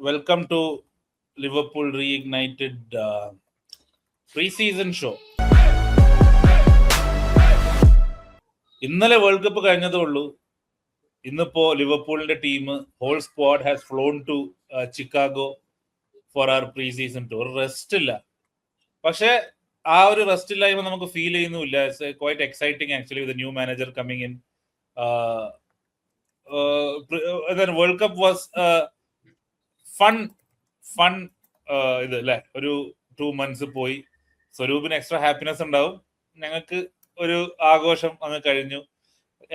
Welcome to Liverpool Reignited pre-season show. ഇന്നലെ world cup കഴിഞ്ഞതേ ഉള്ളൂ. ഇന്നിപ്പോ ലിവർപൂളിന്റെ team whole squad has flown to Chicago for our pre season tour. Rest ഇല്ല, പക്ഷെ ആ ഒരു റെസ്റ്റ് ഇല്ലായ്മ നമുക്ക് ഫീൽ ചെയ്യുന്നില്ല. It's quite exciting actually with new manager coming in. World cup was fun ഇത് അല്ലെ. ഒരു 2 months പോയി. സ്വരൂപിന് എക്സ്ട്രാ ഹാപ്പിനെസ് ഉണ്ടാവും. ഞങ്ങൾക്ക് ഒരു ആഘോഷം അങ്ങ് കഴിഞ്ഞു.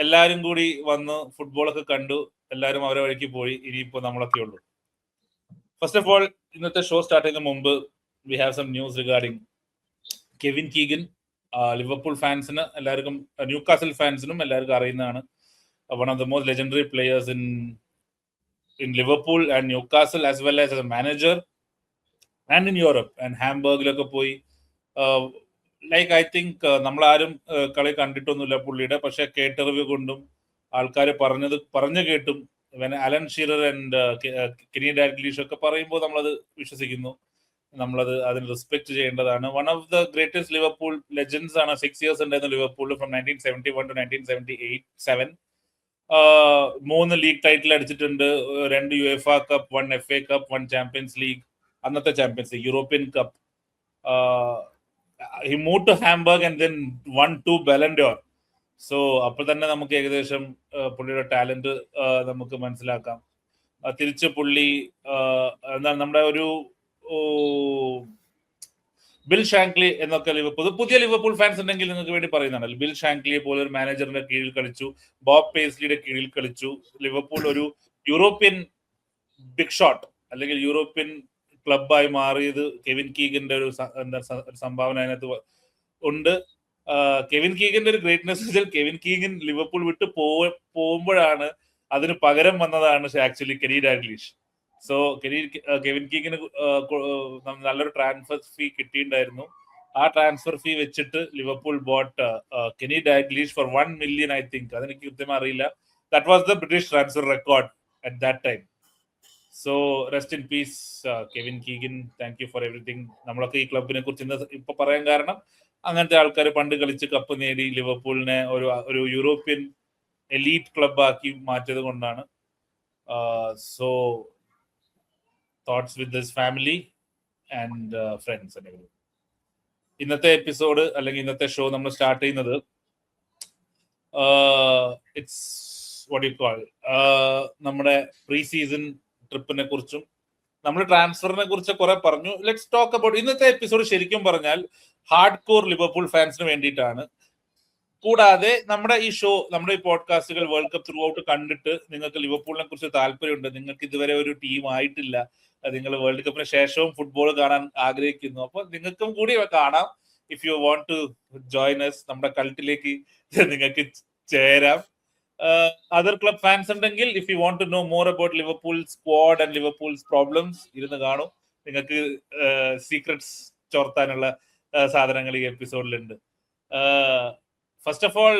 എല്ലാരും കൂടി വന്ന് ഫുട്ബോളൊക്കെ കണ്ടു. എല്ലാരും അവരെ വഴിക്ക് പോയി. ഇനിയിപ്പോ നമ്മളൊക്കെ ഉള്ളൂ. ഫസ്റ്റ് ഓഫ് ഓൾ, ഇന്നത്തെ ഷോ സ്റ്റാർട്ട് ചെയ്യുന്ന മുമ്പ് we have some news regarding Kevin Keegan. Liverpool ഫാൻസിന് എല്ലാവർക്കും, ന്യൂകാസിൽ ഫാൻസിനും എല്ലാവർക്കും അറിയുന്നതാണ്. One of the most legendary players in Liverpool and Newcastle, as well as a manager and in Europe and Hamburg-ലൊക്കെ പോയി. Like I think നമ്മളാരും കളി കണ്ടിട്ടൊന്നുമില്ല പുള്ളിയുടെ, പക്ഷെ കേട്ടറിവ് കൊണ്ടും ആൾക്കാർ പറഞ്ഞു കേട്ടും Alan Shearer and Kenny Dalglish ഒക്കെ പറയുമ്പോൾ നമ്മളത് വിശ്വസിക്കുന്നു. നമ്മളത് അതിന് റെസ്പെക്ട് ചെയ്യേണ്ടതാണ്. One of the greatest Liverpool legends ആണ്. 6 years ഉണ്ടായിരുന്നു ലിവർപൂളിൽ, ഫ്രം 1971 to 1978-7. 3 ലീഗ് ടൈറ്റിൽ അടിച്ചിട്ടുണ്ട്. 2 UEFA cup, 1 FA cup, 1 champions league, അന്നത്തെ champions league, European cup. He moved to Hamburg and then won 2 Ballon d'Or. So അപ്പോൾ തന്നെ നമുക്ക് ഏകദേശം പുള്ളിയുടെ ടാലന്റ് നമുക്ക് മനസ്സിലാക്കാം. തിരിച്ച് പുള്ളി എന്താണ്, നമ്മുടെ ഒരു ബിൽ ഷാങ്ക്ലി എന്നൊക്കെ പുതിയ ലിവർപൂൾ ഫാൻസ് ഉണ്ടെങ്കിൽ നിങ്ങൾക്ക് വേണ്ടി പറയുന്നതാണ്. ബിൽ ഷാങ്ക്ലിയെ പോലെ ഒരു മാനേജറിന്റെ കീഴിൽ കളിച്ചു, ബോബ് പേസ്ലിയുടെ കീഴിൽ കളിച്ചു. ലിവർപൂൾ ഒരു യൂറോപ്യൻ ബിഗ് ഷോട്ട് അല്ലെങ്കിൽ യൂറോപ്യൻ ക്ലബായി മാറിയത് കെവിൻ കീഗന്റെ ഒരു സംഭാവന അതിനകത്ത് ഉണ്ട്. കെവിൻ കീഗന്റെ ഒരു ഗ്രേറ്റ്നെസ് വെച്ചാൽ കെവിൻ കീഗൻ ലിവർപൂൾ വിട്ട് പോകുമ്പോഴാണ് അതിന് പകരം വന്നതാണ് actually Kenny Dalglish. So Kevin കീഗിന് നല്ലൊരു ട്രാൻസ്ഫർ ഫീ കിട്ടിയിട്ടുണ്ടായിരുന്നു. ആ ട്രാൻസ്ഫർ ഫീ വെച്ചിട്ട് Liverpool bought Kenny Dalglish for 1 million, I think. അതെനിക്ക് കൃത്യം അറിയില്ല. That was the British transfer record at that time. So rest in peace Kevin Keegan. Thank you for everything. നമ്മളൊക്കെ ഈ ക്ലബിനെ കുറിച്ച് ഇപ്പൊ പറയാൻ കാരണം അങ്ങനത്തെ ആൾക്കാർ പണ്ട് കളിച്ച് കപ്പ് നേടി ലിവർപൂളിനെ ഒരു യൂറോപ്യൻ എലീറ്റ് ക്ലബാക്കി മാറ്റിയത് കൊണ്ടാണ്. So thoughts with this family and friends and everything. ഇന്നത്തെ എപ്പിസോഡ് അല്ലെങ്കിൽ ഇന്നത്തെ ഷോ നമ്മൾ സ്റ്റാർട്ട് ചെയ്യുന്നത് ഇറ്റ്സ് വാട്ട് യു കോൾ നമ്മുടെ പ്രീ സീസൺ ട്രിപ്പിനെ കുറിച്ചും നമ്മൾ ട്രാൻസ്ഫറിനെ കുറിച്ച് കുറെ പറഞ്ഞു. Let's talk about. ഇന്നത്തെ എപ്പിസോഡ് ശരിക്കും പറഞ്ഞാൽ ഹാർഡ് കോർ ലിവർപൂൾ ഫാൻസിന് വേണ്ടിയിട്ടാണ്. കൂടാതെ നമ്മുടെ ഈ ഷോ, നമ്മുടെ ഈ പോഡ്കാസ്റ്റുകൾ വേൾഡ് കപ്പ് ത്രൂ ഔട്ട് കണ്ടിട്ട് നിങ്ങൾക്ക് ലിവർപൂളിനെ കുറിച്ച് താല്പര്യമുണ്ട്, നിങ്ങൾക്ക് ഇതുവരെ ഒരു ടീം ആയിട്ടില്ല, നിങ്ങൾ വേൾഡ് കപ്പിന് ശേഷവും ഫുട്ബോൾ കാണാൻ ആഗ്രഹിക്കുന്നു, അപ്പോൾ നിങ്ങൾക്കും കൂടി കാണാം. If you want to join us, നമ്മുടെ കൾട്ടിലേക്ക് നിങ്ങൾക്ക് ചേരാം. അതർ ക്ലബ് ഫാൻസ് ഉണ്ടെങ്കിൽ, if you want to know more about Liverpool squad and Liverpool's problems, ഇരുന്ന് കാണും. നിങ്ങൾക്ക് സീക്രട്സ് ചോർത്താനുള്ള സാധനങ്ങൾ ഈ എപ്പിസോഡിലുണ്ട്. ഫസ്റ്റ് ഓഫ് ഓൾ,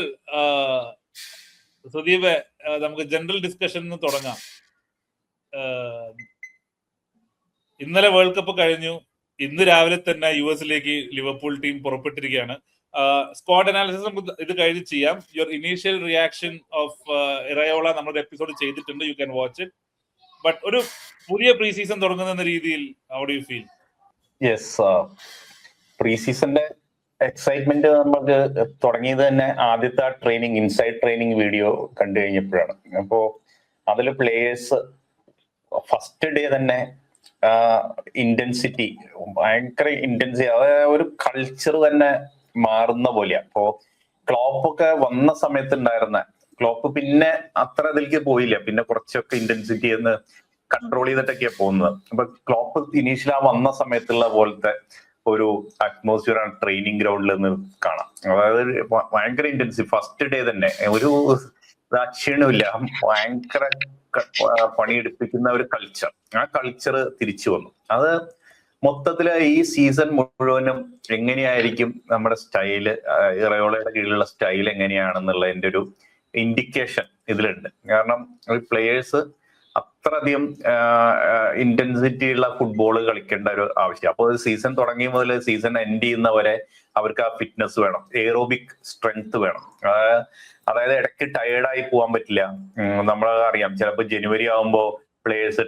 സുദീപ്, നമുക്ക് ജനറൽ ഡിസ്കഷൻ തുടങ്ങാം. ഇന്നലെ വേൾഡ് കപ്പ് കഴിഞ്ഞു. ഇന്ന് രാവിലെ തന്നെ US-ലേക്ക് ലിവർപൂൾ ടീം പുറപ്പെട്ടിരിക്കുകയാണ്. സ്ക്വാഡ് അനാലിസിസ് നമുക്ക് ഇത് കഴിഞ്ഞ് ചെയ്യാം. Your initial reaction of Iraola നമ്മുടെ എപ്പിസോഡ് ചെയ്തിട്ടുണ്ട്, you can watch it. But ഒരു പുതിയ പ്രീ സീസൺ തുടങ്ങുന്ന രീതിയിൽ how do you feel? Yes, pre സീസന്റെ എക്സൈറ്റ്മെന്റ് നമുക്ക് തുടങ്ങിയത് തന്നെ ആദ്യത്തെ ട്രെയിനിങ്, ഇൻസൈഡ് ട്രെയിനിങ് വീഡിയോ കണ്ടു കഴിഞ്ഞപ്പോഴാണ്. അപ്പോ അതില് പ്ലേയേഴ്സ് ഫസ്റ്റ് ഡേ തന്നെ ഇന്റൻസിറ്റി, ഭയങ്കര ഇന്റൻസിറ്റി, അതായത് ഒരു കൾച്ചർ തന്നെ മാറുന്ന പോലെയാ. അപ്പോ ക്ലോപ്പൊക്കെ വന്ന സമയത്ത് ഉണ്ടായിരുന്ന ക്ലോപ്പ് പിന്നെ അത്ര ഇതിലേക്ക് പോയില്ല, പിന്നെ കുറച്ചൊക്കെ ഇന്റൻസിറ്റി എന്ന് കൺട്രോൾ ചെയ്തിട്ടൊക്കെയാ പോകുന്നത്. അപ്പൊ ക്ലോപ്പ് ഇനീഷ്യൽ വന്ന സമയത്തുള്ള പോലത്തെ ഒരു അറ്റ്മോസ്ഫിയർ ആണ് ട്രെയിനിങ് ഗ്രൗണ്ടിൽ നിന്ന് കാണാം. അതായത് ഭയങ്കര ഇന്റൻസീവ്. ഫസ്റ്റ് ഡേ തന്നെ ഒരു ക്ഷീണമില്ല, ഭയങ്കര പണിയെടുപ്പിക്കുന്ന ഒരു കൾച്ചർ. ആ കൾച്ചർ തിരിച്ചു വന്നു. അത് മൊത്തത്തില് ഈ സീസൺ മുഴുവനും എങ്ങനെയായിരിക്കും നമ്മുടെ സ്റ്റൈല്, ഇറയോളയുടെ കീഴിലുള്ള സ്റ്റൈൽ എങ്ങനെയാണെന്നുള്ളതിന്റെ ഒരു ഇൻഡിക്കേഷൻ ഇതിലുണ്ട്. കാരണം പ്ലേയേഴ്സ് അത്രയധികം ഇന്റൻസിറ്റി ഉള്ള ഫുട്ബോൾ കളിക്കേണ്ട ഒരു ആവശ്യം. അപ്പോൾ സീസൺ തുടങ്ങിയ മുതൽ സീസൺ എൻഡ് ചെയ്യുന്നവരെ അവർക്ക് ആ ഫിറ്റ്നസ് വേണം, എയറോബിക് സ്ട്രെങ്ത് വേണം. അതായത് ഇടയ്ക്ക് ടയേർഡായി പോകാൻ പറ്റില്ല. നമ്മൾ അറിയാം, ചിലപ്പോൾ ജനുവരി ആകുമ്പോൾ പ്ലേയേഴ്സ്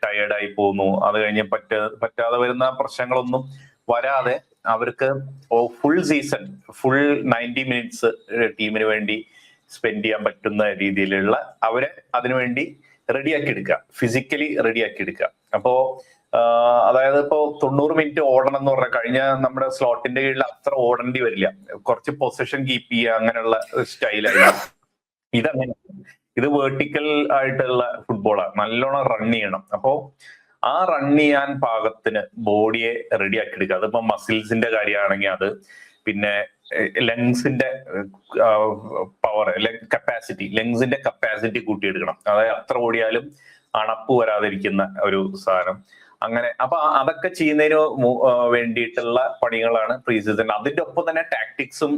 ടയേർഡായി പോകുന്നു. അത് കഴിഞ്ഞ് പറ്റാതെ വരുന്ന പ്രശ്നങ്ങളൊന്നും വരാതെ അവർക്ക് ഫുൾ സീസൺ, ഫുൾ 90 മിനിറ്റ്സ് ടീമിന് വേണ്ടി സ്പെൻഡ് ചെയ്യാൻ പറ്റുന്ന രീതിയിലുള്ള അവരെ അതിനുവേണ്ടി റെഡിയാക്കി എടുക്കുക, ഫിസിക്കലി റെഡിയാക്കി എടുക്കുക. അപ്പോ അതായത് ഇപ്പോ 90 മിനിറ്റ് ഓടണം എന്ന് പറഞ്ഞാൽ കഴിഞ്ഞ നമ്മുടെ സ്ലോട്ടിന്റെ കീഴിൽ അത്ര ഓടേണ്ടി വരില്ല, കുറച്ച് പൊസിഷൻ കീപ്പ് ചെയ്യുക, അങ്ങനെയുള്ള സ്റ്റൈലായിരുന്നു. ഇതങ്ങനെ, ഇത് വേർട്ടിക്കൽ ആയിട്ടുള്ള ഫുട്ബോളാണ്, നല്ലോണം റൺ ചെയ്യണം. അപ്പോ ആ റൺ ചെയ്യാൻ പാകത്തിന് ബോഡിയെ റെഡിയാക്കി എടുക്കുക. അതിപ്പോ മസിൽസിന്റെ കാര്യമാണെങ്കിൽ അത്, പിന്നെ ലങ്സിന്റെ പവർ, ലങ്സിന്റെ കപ്പാസിറ്റി കൂട്ടിയെടുക്കണം. അതായത് അത്ര ഓടിയാലും അണപ്പ് വരാതിരിക്കുന്ന ഒരു സാധനം. അങ്ങനെ അപ്പൊ അതൊക്കെ ചെയ്യുന്നതിന് വേണ്ടിയിട്ടുള്ള പണികളാണ് പ്രീ സീസൺ. അതിന്റെ ഒപ്പം തന്നെ ടാക്ടിക്സും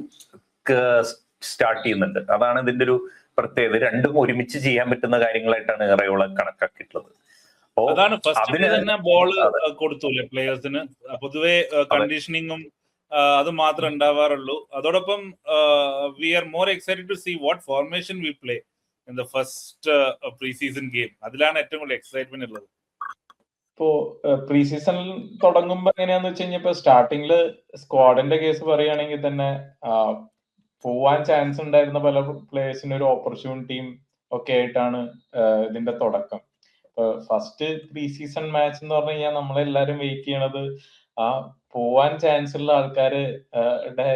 സ്റ്റാർട്ട് ചെയ്യുന്നുണ്ട്. അതാണ് ഇതിന്റെ ഒരു പ്രത്യേകത. രണ്ടും ഒരുമിച്ച് ചെയ്യാൻ പറ്റുന്ന കാര്യങ്ങളായിട്ടാണ് റയോള കണക്കാക്കിയിട്ടുള്ളത്. അതാണ് ഫസ്റ്റ് തന്നെ ബോൾ കൊടുത്തൂല്ലേ പ്ലേയേഴ്സിന്. പൊതുവെ കണ്ടീഷനിങ്ങും അത് മാത്രമേ ഉണ്ടാവാറുള്ളൂ. അതോടൊപ്പം we are more excited to see what formation we play in the first pre season game. അതിലാണ് ഏറ്റവും കൂടുതൽ എക്സൈറ്റ്മെന്റ് ഉള്ളത്. ഇപ്പോ പ്രീ സീസൺ തുടങ്ങുമ്പോ എങ്ങനെയാന്ന് വെച്ച് കഴിഞ്ഞാൽ, ഇപ്പൊ സ്റ്റാർട്ടിങ്ങില് സ്ക്വാഡിന്റെ കേസ് പറയുകയാണെങ്കിൽ തന്നെ പോവാൻ ചാൻസ് ഉണ്ടായിരുന്ന പല പ്ലേയേഴ്സിന് ഒരു ഓപ്പർച്യൂണിറ്റിയും ഒക്കെ ആയിട്ടാണ് ഇതിന്റെ തുടക്കം. ഫസ്റ്റ് പ്രീ സീസൺ മാച്ച് എന്ന് പറഞ്ഞു കഴിഞ്ഞാൽ നമ്മളെല്ലാരും വെയിറ്റ് ചെയ്യണത് ആ പോവാൻ ചാൻസ് ഉള്ള ആൾക്കാരുടെ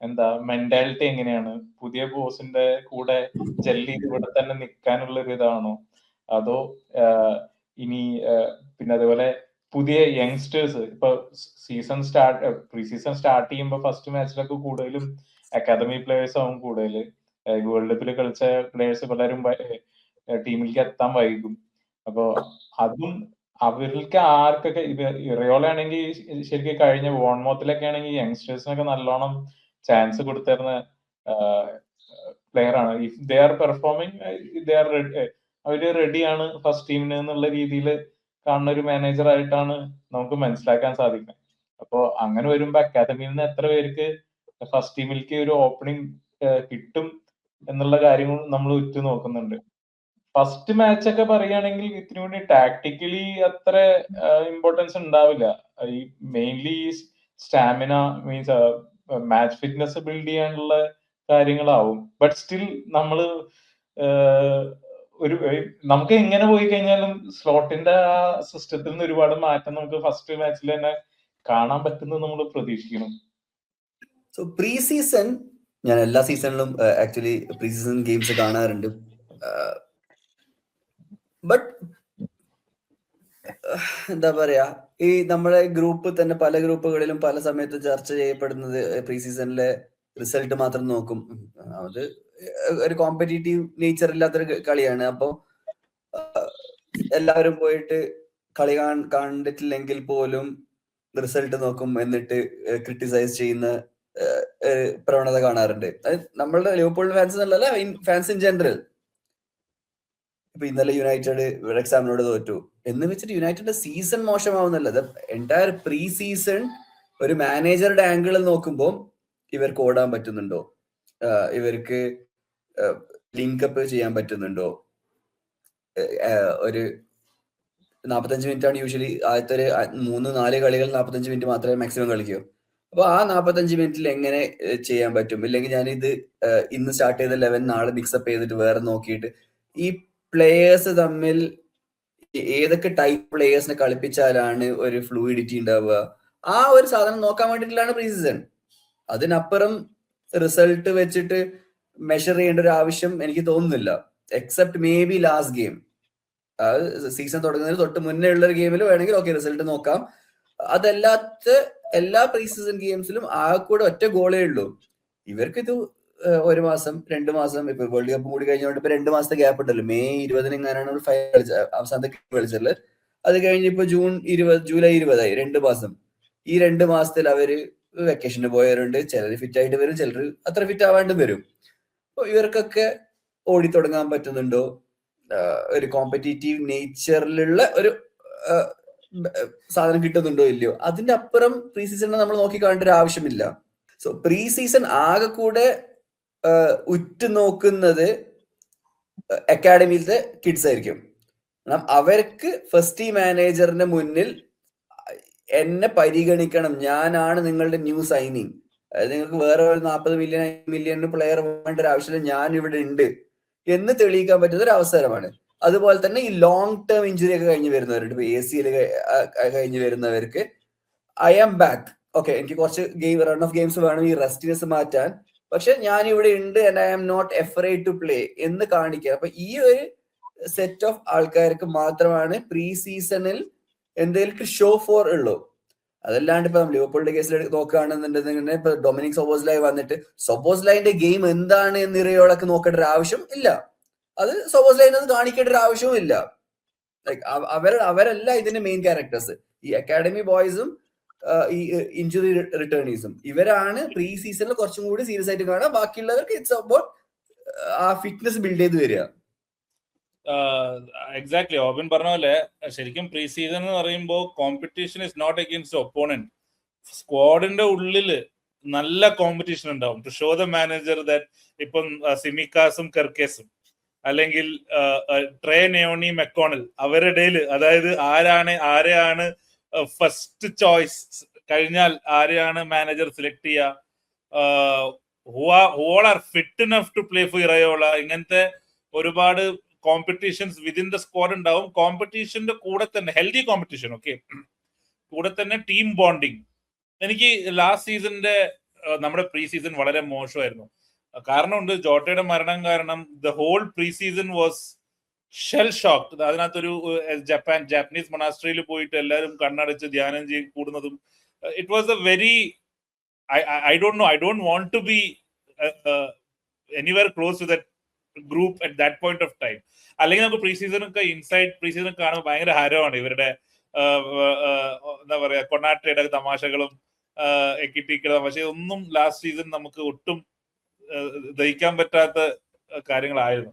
എന്താ മെന്റാലിറ്റി എങ്ങനെയാണ്, പുതിയ ബോസിന്റെ കൂടെ ജെല്ലി ഇവിടെ തന്നെ നിൽക്കാനുള്ള ഒരു ഇതാണോ, അതോ ഇനി പിന്നെ അതുപോലെ പുതിയ യങ്സ്റ്റേഴ്സ്. ഇപ്പൊ പ്രീ സീസൺ സ്റ്റാർട്ട് ചെയ്യുമ്പോൾ ഫസ്റ്റ് മാച്ചിലൊക്കെ കൂടുതലും അക്കാദമി പ്ലേയേഴ്സ് ആവും കൂടുതൽ. വേൾഡ് കപ്പിൽ കളിച്ച പ്ലേയേഴ്സ് പലരും ടീമിലേക്ക് എത്താൻ വൈകും. അപ്പൊ അതും അവർക്ക് ആർക്കൊക്കെ, റിയോള ആണെങ്കിൽ ശരിക്കും കഴിഞ്ഞ ബോൺമൗത്തിലൊക്കെ ആണെങ്കിൽ യങ്സ്റ്റേഴ്സിനൊക്കെ നല്ലോണം ചാൻസ് കൊടുത്തിരുന്ന പ്ലെയർ ആണ്. ഇഫ് ദേ ആർ പെർഫോമിങ്, അവര് റെഡിയാണ് ഫസ്റ്റ് ടീമിന് എന്നുള്ള രീതിയിൽ കാണുന്ന ഒരു മാനേജർ ആയിട്ടാണ് നമുക്ക് മനസ്സിലാക്കാൻ സാധിക്കുന്നത്. അപ്പോ അങ്ങനെ വരുമ്പോ അക്കാദമിയിൽ നിന്ന് എത്ര പേർക്ക് ഫസ്റ്റ് ടീമിലേക്ക് ഒരു ഓപ്പണിംഗ് കിട്ടും എന്നുള്ള കാര്യങ്ങൾ നമ്മൾ ഉറ്റു നോക്കുന്നുണ്ട്. ഫസ്റ്റ് മാച്ച് ഒക്കെ പറയുകയാണെങ്കിൽ ഇത്തിരി കൂടി ടാക്ടിക്കലി അത്ര ഇമ്പോർട്ടൻസ് ഉണ്ടാവില്ല. ഈ mainly stamina means match fitness build ചെയ്യാനുള്ള കാര്യങ്ങളാവും. ബട്ട് സ്റ്റിൽ നമ്മള് നമുക്ക് എങ്ങനെ പോയി കഴിഞ്ഞാലും സ്ലോട്ടിന്റെ ആ സിസ്റ്റത്തിൽ നിന്ന് ഒരുപാട് മാറ്റം നമുക്ക് ഫസ്റ്റ് മാച്ചിൽ തന്നെ കാണാൻ പറ്റുന്നത് നമ്മൾ പ്രതീക്ഷിക്കണം. സോ പ്രീ സീസൺ ഞാൻ എല്ലാ സീസണിലും ആക്ച്വലി പ്രീ സീസൺ ഗെയിംസ് കാണാറുണ്ട്. ബട്ട് എന്താ പറയാ, ഈ നമ്മുടെ ഗ്രൂപ്പ് തന്നെ പല ഗ്രൂപ്പുകളിലും പല സമയത്ത് ചർച്ച ചെയ്യപ്പെടുന്നത് പ്രീ സീസണിലെ റിസൾട്ട് മാത്രം നോക്കും. അത് ഒരു കോമ്പറ്റീറ്റീവ് നേച്ചർ ഇല്ലാത്തൊരു കളിയാണ്. അപ്പൊ എല്ലാവരും പോയിട്ട് കളി കണ്ടിട്ടില്ലെങ്കിൽ പോലും റിസൾട്ട് നോക്കും, എന്നിട്ട് ക്രിട്ടിസൈസ് ചെയ്യുന്ന പ്രവണത കാണാറുണ്ട്. നമ്മളുടെ ലിവർപൂൾ ഫാൻസ് എന്നല്ല, ഫാൻസ് ഇൻ ജനറൽ. ഇപ്പൊ ഇന്നലെ യുണൈറ്റഡ് എക്സാമിനോട് തോറ്റു എന്ന് വെച്ചിട്ട് യുണൈറ്റഡിന്റെ സീസൺ മോശമാവുന്നല്ല. എൻറ്റയർ പ്രീ സീസൺ ഒരു മാനേജറുടെ ആംഗിളിൽ നോക്കുമ്പോൾ ഇവർക്ക് ഓടാൻ പറ്റുന്നുണ്ടോ, ഇവർക്ക് ലിങ്കപ്പ് ചെയ്യാൻ പറ്റുന്നുണ്ടോ. ഒരു 45 മിനിറ്റ് ആണ് യൂഷ്വലി. ആദ്യത്തെ ഒരു 3-4 കളികൾ 45 മിനിറ്റ് മാത്രമേ മാക്സിമം കളിക്കൂ. അപ്പൊ ആ 45 മിനിറ്റിൽ എങ്ങനെ ചെയ്യാൻ പറ്റും? ഇല്ലെങ്കിൽ ഞാനിത് ഇന്ന് സ്റ്റാർട്ട് ചെയ്ത 11 നാളെ മിക്സപ്പ് ചെയ്തിട്ട് വേറെ നോക്കിയിട്ട് ഈ പ്ലേയേഴ്സ് തമ്മിൽ ഏതൊക്കെ ടൈപ്പ് പ്ലേയേഴ്സിനെ കളിപ്പിച്ചാലാണ് ഒരു ഫ്ലൂയിഡിറ്റി ഉണ്ടാവുക, ആ ഒരു സാധനം നോക്കാൻ വേണ്ടിയിട്ടാണ് പ്രീ സീസൺ. അതിനപ്പുറം റിസൾട്ട് വെച്ചിട്ട് മെഷർ ചെയ്യേണ്ട ഒരു ആവശ്യം എനിക്ക് തോന്നുന്നില്ല. Except may be last game, season തുടങ്ങുന്നതിന് തൊട്ട് മുന്നേ ഉള്ള ഒരു ഗെയിമിൽ വേണമെങ്കിൽ ഓക്കെ റിസൾട്ട് നോക്കാം. അതല്ലാത്ത എല്ലാ പ്രീ സീസൺ ഗെയിംസിലും ആ കൂടെ ഒറ്റ ഗോളേ ഉള്ളൂ. ഇവർക്കിത് 1 മാസം 2 മാസം, ഇപ്പൊ വേൾഡ് കപ്പ് കൂടി കഴിഞ്ഞുകൊണ്ട് ഇപ്പൊ 2 മാസത്തെ ഗ്യാപ്പ് ഉണ്ടല്ലോ. മെയ് 20 എങ്ങനെയാണ് അവസാനത്തെ കളിച്ചത്. അത് കഴിഞ്ഞ് ഇപ്പൊ ജൂലൈ 20 2 മാസം. ഈ 2 മാസത്തിൽ അവര് വെക്കേഷന് പോയവരുണ്ട്. ചിലർ ഫിറ്റ് ആയിട്ട് വരും, ചിലർ അത്ര ഫിറ്റ് ആവാണ്ടും വരും. അപ്പൊ ഇവർക്കൊക്കെ ഓടി തുടങ്ങാൻ പറ്റുന്നുണ്ടോ? ഒരു കോമ്പറ്റീറ്റീവ് നേച്ചറിലുള്ള ഒരു സാധനം കിട്ടുന്നുണ്ടോ ഇല്ലയോ, അതിന്റെ അപ്പുറം പ്രീ സീസണിനെ നമ്മൾ നോക്കി കാണേണ്ട ഒരു ആവശ്യമില്ല. സോ പ്രീ സീസൺ ആകെ കൂടെ ഉറ്റുനോക്കുന്നത് അക്കാഡമിയിലത്തെ കിഡ്സ് ആയിരിക്കും. കാരണം അവർക്ക് ഫസ്റ്റ് ടീം മാനേജറിന്റെ മുന്നിൽ എന്നെ പരിഗണിക്കണം, ഞാനാണ് നിങ്ങളുടെ ന്യൂ സൈനിങ്, അതായത് നിങ്ങൾക്ക് വേറെ ഒരു 40 മില്യൺ പ്ലെയർ വേണ്ട ഒരു ആവശ്യമില്ല, ഞാൻ ഇവിടെ ഉണ്ട് എന്ന് തെളിയിക്കാൻ പറ്റുന്ന ഒരു അവസരമാണ്. അതുപോലെ തന്നെ ഈ ലോങ് ടേം ഇഞ്ചുറി ഒക്കെ കഴിഞ്ഞ് വരുന്നവരുണ്ട്. ഇപ്പൊ ACL കഴിഞ്ഞ് വരുന്നവർക്ക് ഐ ആം ബാക്ക്, ഓക്കെ എനിക്ക് കുറച്ച് റൺ ഓഫ് ഗെയിംസ് വേണം ഈ റെസ്റ്റിനെസ് മാറ്റാൻ, പക്ഷെ ഞാൻ ഇവിടെ ഉണ്ട് and I am not afraid to play എന്ന് കാണിക്കുക. അപ്പൊ ഈ ഒരു സെറ്റ് ഓഫ് ആൾക്കാർക്ക് മാത്രമാണ് പ്രീ സീസണിൽ എന്തെങ്കിലും ഷോ ഫോർ ഉള്ളൂ. അതല്ലാണ്ട് ഇപ്പൊ ലിവർപൂളിന്റെ കേസിൽ നോക്കുകയാണെന്നുണ്ടെങ്കിൽ ഇപ്പൊ ഡൊമിനിക് സൊബോസ്ലൈ വന്നിട്ട് സൊബോസ്ലൈന്റെ ഗെയിം എന്താണ് എന്ന് ഇറയോളൊക്കെ നോക്കേണ്ട ഒരു ആവശ്യം ഇല്ല, അത് സൊബോസ്ലൈനെ കാണിക്കേണ്ട ഒരു ആവശ്യവും ഇല്ല. ലൈക് അവരല്ല ഇതിന്റെ മെയിൻ ക്യാരക്ടേഴ്സ്. ഈ അക്കാഡമി ബോയ്സും ഈ ഇഞ്ചുറി റിട്ടേണീസും ഇവരാണ് പ്രീ സീസണിൽ കുറച്ചും കൂടി സീരിയസ് ആയിട്ട് കാണുക. ബാക്കിയുള്ളവർക്ക് ഇറ്റ്സ് അബൌട്ട് ആ ഫിറ്റ്നസ് ബിൽഡ് ചെയ്ത് വരിക. എക്സാക്ട്ലി ഓബിൻ പറഞ്ഞ പോലെ ശരിക്കും പ്രീ സീസൺ എന്ന് പറയുമ്പോൾ competition is not against opponent. സ്ക്വാഡിന്റെ ഉള്ളില് നല്ല കോമ്പറ്റീഷൻ ഉണ്ടാവും to show the manager that ഇപ്പം സിമിക്കാസും കെർക്കേസും അല്ലെങ്കിൽ ട്രേ നെയോണി മെക്കോണൽ അവരുടെ അതായത് ആരെയാണ് ഫസ്റ്റ് ചോയ്സ് കഴിഞ്ഞാൽ ആരെയാണ് മാനേജർ സെലക്ട് ചെയ്യുക, who all are fit enough to play for Iraola. ഇങ്ങനത്തെ ഒരുപാട് കോമ്പറ്റീഷൻസ് വിതിൻ ദ സ്ക്വാഡ് ഉണ്ടാവും. കോമ്പറ്റീഷന്റെ കൂടെ തന്നെ ഹെൽത്തി കോമ്പറ്റീഷൻ, ഓക്കെ, കൂടെ തന്നെ ടീം ബോണ്ടിങ്. എനിക്ക് ലാസ്റ്റ് സീസണിന്റെ നമ്മുടെ പ്രീ സീസൺ വളരെ മോശമായിരുന്നു. കാരണമുണ്ട്, ജോട്ടയുടെ മരണം കാരണം the whole pre season was shell shock. അതിനകത്തൊരു ജാപ്പനീസ് മൊണാസ്ട്രിയിൽ പോയിട്ട് എല്ലാവരും കണ്ണടച്ച് ധ്യാനം കൂടുന്നതും, it was a very I don't want to be anywhere close to that group at that point of time. അല്ലെങ്കിൽ നമുക്ക് പ്രീ സീസണൊക്കെ ഇൻസൈഡ് പ്രീ സീസൺ കാണുമ്പോൾ ഭയങ്കര ഹരമാണ് ഇവരുടെ എന്താ പറയാ കൊണാട്ടയുടെ തമാശകളും എക്കിട്ടിയുടെ തമാശ ഒന്നും ലാസ്റ്റ് സീസൺ നമുക്ക് ഒട്ടും ദഹിക്കാൻ പറ്റാത്ത കാര്യങ്ങളായിരുന്നു.